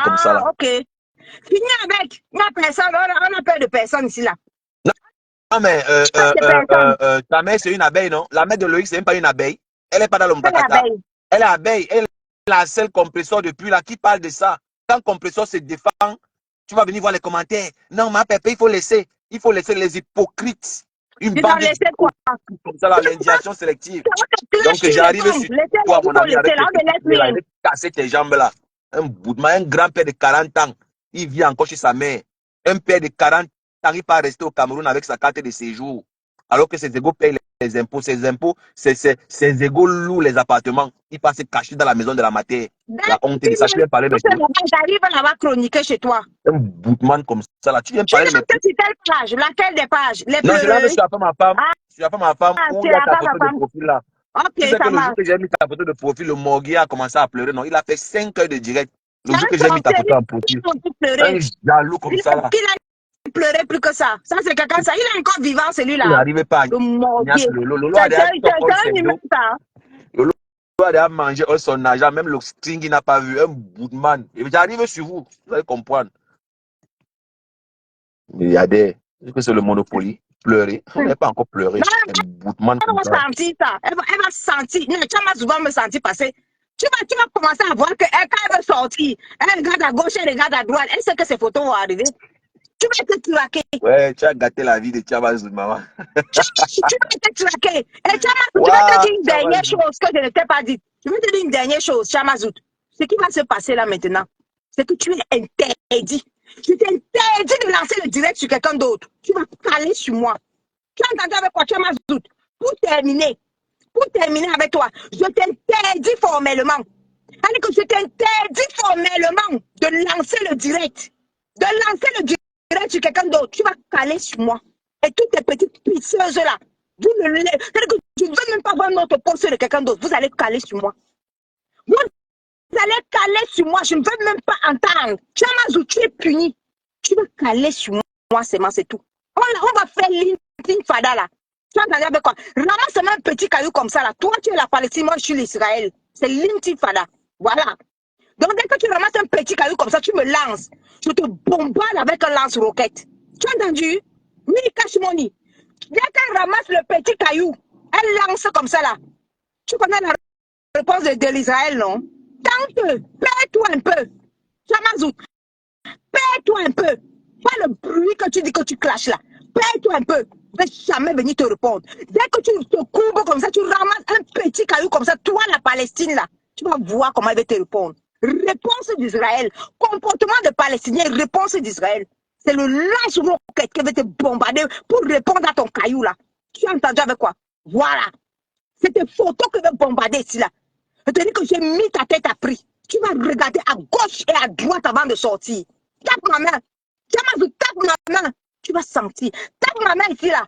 comme ça là. Ok. Fini avec. Il n'y a personne. On a peur de personne ici là. Non, mais ta mère, c'est une abeille, non? La mère de Loïc, c'est même pas une abeille. Elle n'est pas dans le Mtakata. Elle est abeille. Elle a celle compresseur depuis là qui parle de ça. Quand compresseur se défend, Tu vas venir voir les commentaires. Non, ma pépé, il faut laisser les hypocrites. Une Tu dois bande laisser quoi? comme ça, l'indiation sélective. Donc, Laisse j'arrive sur toi, mon ami, avec là, tes petits là, il va casser tes jambes là. Un boudement, un grand-père de 40 ans, il vit encore chez sa mère. Un père de 40 ans, il pas rester au Cameroun avec sa carte de séjour. Alors que ses égaux payent les impôts. Ses impôts, ses égaux louent les appartements. Il passe caché dans la maison de la matière. La honte de ça, tu viens parler maintenant. J'arrive là-bas chroniquer chez toi. Un boudement comme ça là, tu viens Tu parler l'as maintenant. sur quelle page? Laquelle des pages? Les Non, je l'avais pleurer. sur la femme à femme. Sur la femme à femme, où il y a ta photo de profil là. Ok, Tu sais que ça le jour marche. que j'ai mis ta photo de profil, le Morguier a commencé à pleurer. Non, il a fait 5 heures de direct. Le jour que j'ai mis ta photo en profil. Un jaloux comme ça là. Il a pleuré plus que ça. Ça, c'est quelqu'un, ça. Il est encore vivant, celui-là. Il n'arrivait pas à le Morguier. Lolo a déjà mangé son argent. Même le string, il n'a pas vu. Un boudman. J'arrive sur vous. Vous allez comprendre. Mais il y a des. Est-ce que c'est le Monopoly? Pleurer. On n'a pas encore pleuré. Un boudman comme ça. Elle va sentir ça. Elle va sentir. Non, tu vas souvent me sentir passer. Tu vas commencer à voir que quand elle veut sortir, elle regarde à gauche, elle regarde à droite. Elle sait que ces photos vont arriver. Tu vas te traquer. Ouais, tu as gâté la vie de Tchabazou, maman. Tu vas te traquer. Et Tchamazout, tu vas te dire une dernière chose que je ne t'ai pas dit. Je vais te dire une dernière chose, Tchamazout. Ce qui va se passer là maintenant, c'est que tu es interdit. Je t'interdis de lancer le direct sur quelqu'un d'autre. Tu vas caler sur moi. Tu as entendu avec quoi, Tchamazout? Pour terminer avec toi, je t'interdis formellement. Allez, que je t'interdis formellement de lancer le direct. De lancer le direct sur quelqu'un d'autre. Tu vas caler sur moi. Et toutes tes petites pisseuses là. Je ne veux même pas voir notre poste de quelqu'un d'autre. Vous allez caler sur moi. Vous allez caler sur moi. Je ne veux même pas entendre. Tchamazou, tu es puni. Tu vas caler sur moi, c'est tout. On va faire l'intifada là. Tu entends avec quoi? Ramasse un petit caillou comme ça là. Toi, tu es la Palestine, moi, je suis l'Israël. C'est l'intifada. Voilà. Donc, dès que tu ramasses un petit caillou comme ça, tu me lances. Je te bombarde avec un lance-roquette. Tu as entendu? Mini Kashmoni. Dès qu'elle ramasse le petit caillou, elle lance comme ça là. Tu connais la réponse de l'Israël, non? Tente, paie-toi un peu. Tchamazout, paie-toi un peu. Pas le bruit que tu dis que tu clashes là. Paie-toi un peu. Je ne vais jamais venir te répondre. Dès que tu te courbes comme ça, tu ramasses un petit caillou comme ça, toi la Palestine là, tu vas voir comment elle va te répondre. Réponse d'Israël. Comportement de Palestiniens, réponse d'Israël. C'est le lance-roquette qui va te bombarder pour répondre à ton caillou là. Tu as entendu avec quoi? Voilà. C'est tes photos que je vais bombarder ici là. Je te dis que j'ai mis ta tête à prix. Tu vas regarder à gauche et à droite avant de sortir. Tape ma main. Tape ma main. Tu vas sentir. Tape ma main ici là.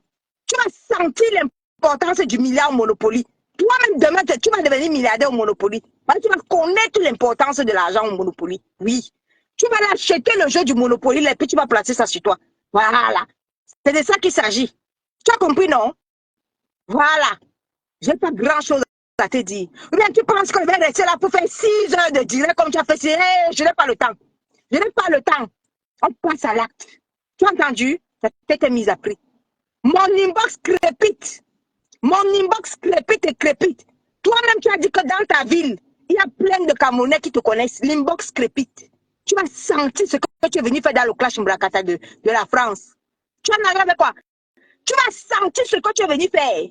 Tu vas sentir l'importance du milliard au Monopoly. Toi-même demain, tu vas devenir milliardaire au Monopoly. Tu vas connaître l'importance de l'argent au Monopoly. Oui. Tu vas l'acheter le jeu du Monopoly et puis tu vas placer ça sur toi. Voilà. C'est de ça qu'il s'agit. Tu as compris, non? Voilà. Je n'ai pas grand-chose à te dire. Ou bien tu penses que je vais rester là pour faire 6 heures de direct comme tu as fait. Je n'ai pas le temps. Je n'ai pas le temps. On passe à l'acte. Tu as entendu? Ta tête est mise à prix. Mon inbox crépite. Mon inbox crépite et crépite. Toi-même, tu as dit que dans ta ville, il y a plein de Camerounais qui te connaissent. L'inbox crépite. Tu vas sentir ce que tu es venu faire dans le clash Mbrakata de la France. Tu vas en avec quoi? Tu vas sentir ce que tu es venu faire.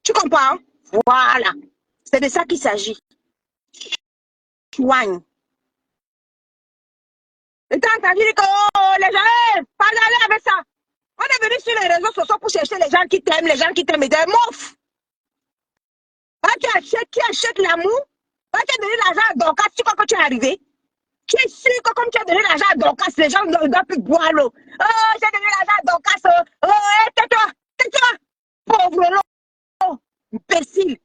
Tu comprends? Voilà. C'est de ça qu'il s'agit. Soigne. Et t'as entendu dire que les gens, pas aller avec ça. On est venu sur les réseaux sociaux pour chercher les gens qui t'aiment, et des moufs. Tu achètes l'amour, tu donner l'argent à Dorcas, tu crois que tu es arrivé. Tu es sûr que comme tu as donné l'argent à Dorcas, les gens ne doivent plus boire l'eau. Oh, j'ai donné l'argent à Dorcas. Oh, tais-toi. Pauvre l'eau. Imbécile.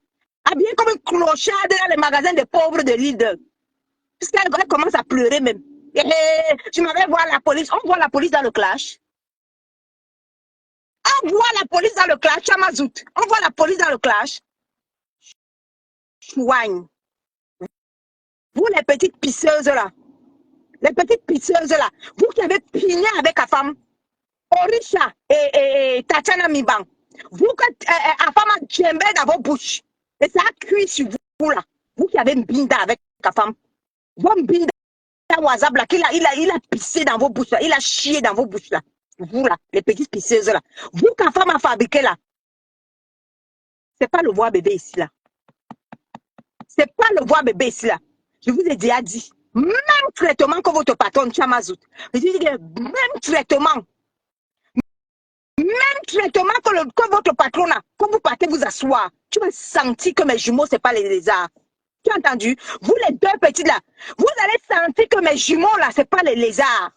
Habillé comme une clocharde dans les magasins des pauvres de Lidl. Puisqu'elle commence à pleurer même. Je m'avais voir la police. On voit la police dans le clash. On voit la police dans le clash, Tchamazout. On voit la police dans le clash. Chouagne. Vous les petites pisseuses là. Vous qui avez pigné avec la femme. Orisha et Tatiana Miban. Vous que la femme a djembé dans vos bouches. Et ça a cuit sur vous là. Vous qui avez une binda avec la femme. Vous binda WhatsApp là, il a pissé dans vos bouches là, il a chié dans vos bouches là. Vous là, les petites pisseuses là. Vous, qu'un femme a fabriqué là, c'est pas le voir bébé ici là. C'est pas le voir bébé ici là. Je vous ai déjà dit, même traitement que votre patron Chamazout. Je dis que même traitement que votre patron a, quand vous partez vous asseoir, tu vas sentir que mes jumeaux, c'est pas les lézards. Tu as entendu? Vous les deux petits là, vous allez sentir que mes jumeaux là, c'est pas les lézards.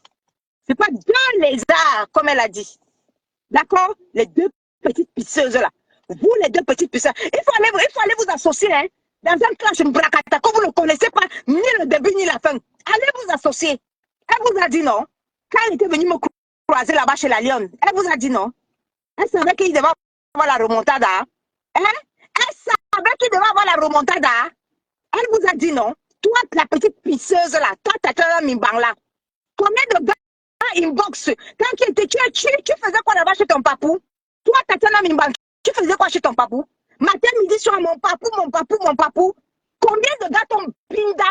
C'est pas deux lézards, comme elle a dit. D'accord? Les deux petites pisseuses là. Vous, les deux petites pisseuses. Il faut aller vous associer, hein, dans un clash Mbrakata, que vous ne connaissez pas ni le début ni la fin. Allez vous associer. Elle vous a dit non. Quand elle était venue me croiser là-bas chez la Lionne, elle vous a dit non. Elle savait qu'il devait avoir la remontada. Hein? Elle savait qu'il devait avoir la remontada. Elle vous a dit non. Toi, la petite pisseuse là, toi, t'as un mimbang là. Combien de gars inbox, quand tu faisais quoi là-bas chez ton papou? Toi, t'as un mimbang, tu faisais quoi chez ton papou? Matin, midi, soir, mon papou. Combien de gars t'ont pinda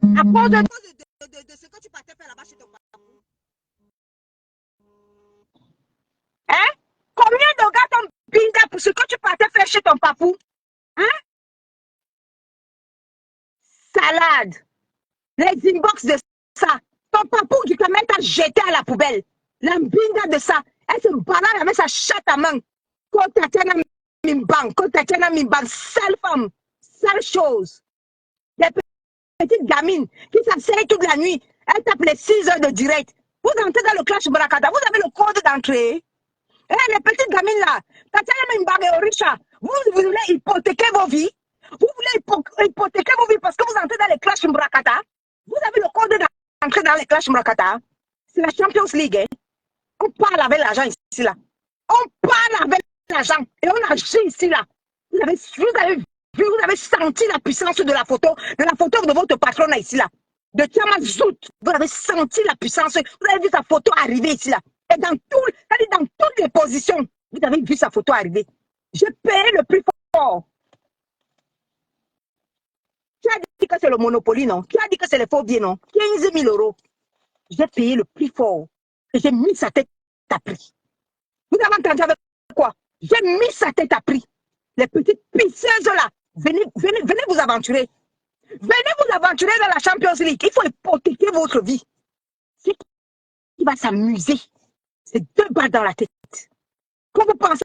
à cause de ce que tu partais faire là-bas chez ton papou? Hein? Combien de gars t'ont pinda pour ce que tu partais faire chez ton papou? Hein? Salade. Les inbox de ça. Ton papou qui quand même t'a jeté à la poubelle. La binda de ça. Elle se balade avec sa chatte à main. Quand Tatiana Mimbang, sale femme, sale chose. Des petites gamines qui s'asseyent toute la nuit. Elle tape les 6 heures de direct. Vous entrez dans le clash Brakata, vous avez le code d'entrée. Les petites gamines là, Tatiana Mimbang et Orisha, vous voulez hypothéquer vos vies. Vous voulez hypothéquer vos vies parce que vous entrez dans les clashs Mbrakata. Vous avez le code d'entrée dans les clashs Mbrakata. C'est la Champions League. Hein. On parle avec l'argent ici là. On parle avec l'argent et on agit ici là. Vous avez vu, vous avez senti la puissance de la photo de votre patron là, ici là. De Chamazout. Vous avez senti la puissance. Vous avez vu sa photo arriver ici là. Et dans toutes les positions, vous avez vu sa photo arriver. J'ai payé le plus fort. Tu as dit que c'est le Monopoly, non? Tu as dit que c'est les faux billets, non? 15 000 euros. J'ai payé le plus fort. Et j'ai mis sa tête à prix. Vous avez entendu avec quoi? J'ai mis sa tête à prix. Les petites pisseuses là, venez vous aventurer. Venez vous aventurer dans la Champions League. Il faut hypothéquer votre vie. C'est qui va s'amuser. C'est 2 balles dans la tête. Quand vous pensez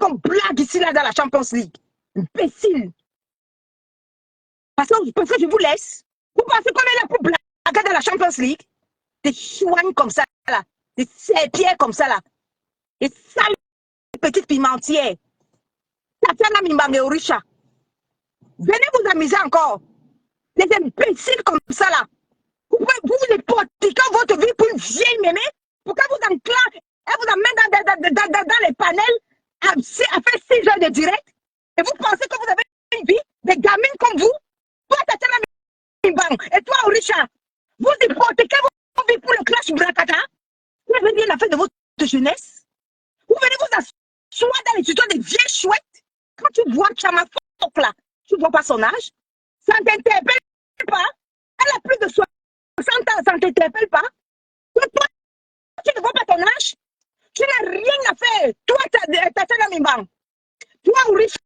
qu'on blague ici là dans la Champions League, imbécile. Parce que je vous laisse. Vous pensez qu'on est là pour blaguer dans la Champions League? Des chouans comme ça là, des serpillères comme ça là, des sales petites pimentières. Tatiana Mimbang et Orisha. Venez vous amuser encore. Des imbéciles comme ça là. Vous hypothéquez votre vie pour une vieille mémé, pour qu'elle vous enclenche, elle vous amène dans les panels à faire 6 heures de direct. Et vous pensez que vous avez une vie, des gamines comme vous? Toi, Tatiana Mimbang, et toi, Orisha, vous hypothéquez vos vies pour le clash Brakata. Vous avez bien la fin de votre jeunesse. Vous venez vous asseoir dans les tutos des vieilles chouettes. Quand tu vois Chamafok là, tu ne vois pas son âge. Ça ne t'interpelle pas. Elle a plus de 60 ans, ça ne t'interpelle pas. Toi, tu ne vois pas ton âge. Tu n'as rien à faire. Toi, Tatiana Mimbang. Toi, Orisha.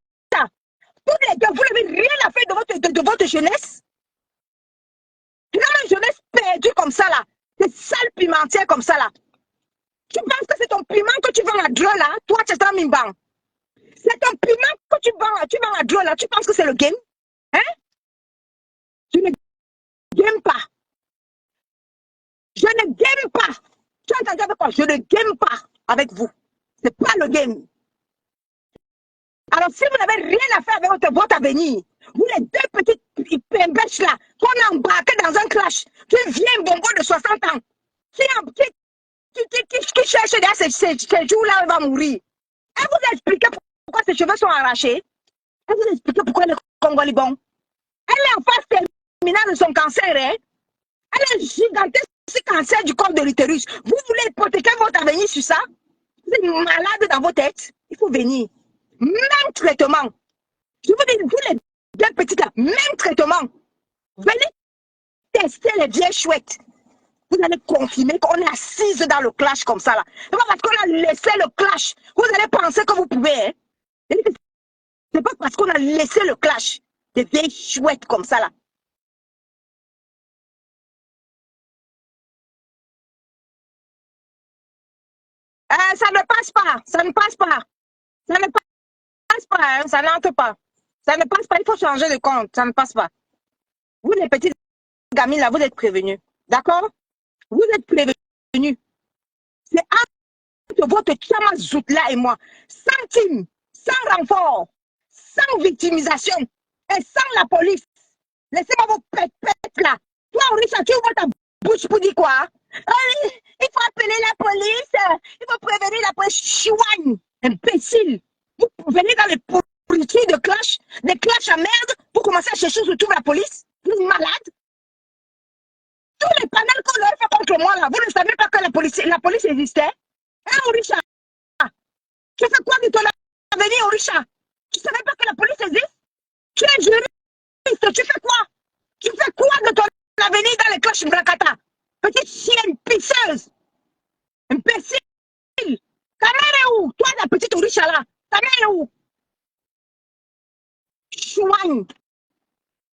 Tous les deux, vous n'avez rien à faire de votre jeunesse. Une jeunesse perdue comme ça là. Des sales pimentières comme ça là. Tu penses que c'est ton piment que tu vends à Dieu là? Toi, Tatiana Mimbang. C'est ton piment que tu vends à Dieu là. Tu penses que c'est le game? Hein? Je ne game pas. Je ne game pas. Tu as entendu avec quoi? Je ne game pas avec vous. C'est pas le game. Alors, si vous n'avez rien à faire avec votre avenir, vous les deux petites pembèches là, qu'on a embarqué dans un clash, qui vient bongo de 60 ans, qui cherche derrière ces jours-là, elle va mourir. Elle vous a expliqué pourquoi ses cheveux sont arrachés. Elle vous a expliqué pourquoi elle est congolibon. Elle est en phase terminale de son cancer, hein? Elle est gigantesque, ce cancer du corps de l'utérus. Vous voulez hypothéquer votre avenir sur ça? Vous êtes malade dans vos têtes. Il faut venir. Même traitement. Je vous dis, vous les deux petites là, même traitement. Venez tester les vieilles chouettes. Vous allez confirmer qu'on est assise dans le clash comme ça là. C'est pas parce qu'on a laissé le clash. Vous allez penser que vous pouvez. Hein? C'est pas parce qu'on a laissé le clash. Des vieilles chouettes comme ça là. Ça ne passe pas. Ça ne passe pas. Ça ne passe pas. Hein? Ça n'entre pas. Ça ne passe pas. Il faut changer de compte. Ça ne passe pas. Vous les petites gamines là, vous êtes prévenus. D'accord? Vous êtes prévenus. C'est entre votre Chamazout là et moi. Sans team, sans renfort, sans victimisation et sans la police. Laissez-moi vos pètes là. Toi, Richard, tu ouvres ta bouche pour dire quoi? Il faut appeler la police. Il faut prévenir la police. Chouane, imbécile. Vous venez dans les politiques de clash, des clashs à merde, pour commencer à chercher où trouve la police. Vous êtes malade? Tous les panels qu'on leur fait contre moi là, vous ne savez pas que la police existait? Hein, Orisha? Tu fais quoi de ton avenir, Orisha? Tu ne savais pas que la police existe? Tu es juriste, tu fais quoi? Tu fais quoi de ton avenir dans les clashs Mbrakata? Petite chienne pisseuse! Imbécile! Ta mère est où? Toi, la petite Orisha là, ta mère est où? Chouane!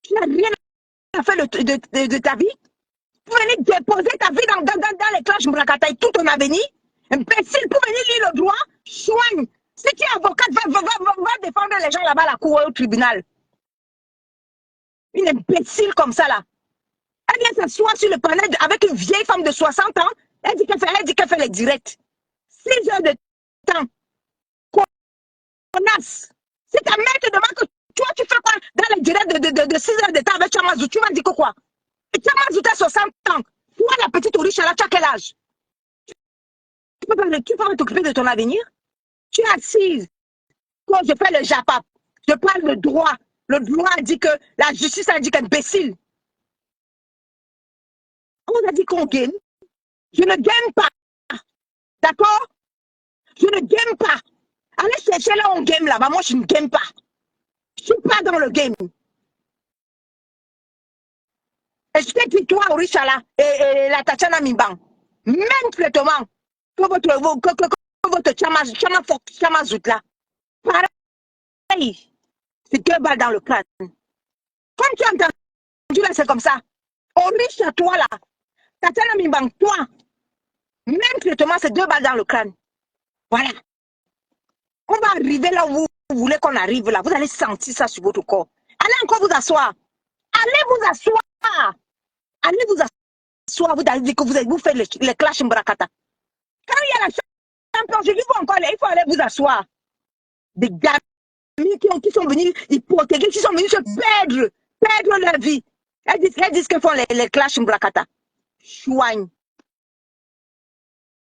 Tu n'as rien à faire de ta vie? Vous venez déposer ta vie dans les clashs Mbrakata et tout ton avenir? Imbécile, pour venir lire le droit? Chouane! Si tu es avocate, va défendre les gens là-bas à la cour au tribunal. Une imbécile comme ça là. Elle vient s'asseoir sur le panel avec une vieille femme de 60 ans. Elle dit qu'elle fait les directs. 6 heures de temps. Connasse. Si ta mère te demande que toi tu fais quoi dans les directs de 6 heures de temps avec Chamazou, tu vas dire que quoi? Et Chamazou t'as 60 ans. Toi la petite Orisha là, tu as quel âge? Tu peux pas t'occuper de ton avenir? Tu es assise. Quand je fais le JAPAP, je parle de droit. Le droit dit que la justice a dit qu'imbécile. On a dit qu'on game. Je ne game pas. D'accord? Je ne game pas. Allez chercher là, on game là-bas. Moi, je ne game pas. Je ne suis pas dans le game. Et je t'ai dit, toi, Orisha là, et la Tatiana Mimban, même traitement que votre Chamazout là, pareil, c'est 2 balles dans le crâne. Comme tu as entendu là, c'est comme ça. Orisha, toi là, Tatiana Mimban, toi, même traitement, c'est 2 balles dans le crâne. Voilà. On va arriver là où vous voulez qu'on arrive là. Vous allez sentir ça sur votre corps. Allez encore vous asseoir. Allez vous asseoir. Allez vous asseoir. Vous allez dire que vous faites les clashs Mbrakata. Quand il y a la champion, je dis vous encore, il faut aller vous asseoir. Des gars qui sont venus hypothéquer, qui sont venus se perdre leur vie. Elles disent qu'elles font les clashs Mbrakata. Chouagne.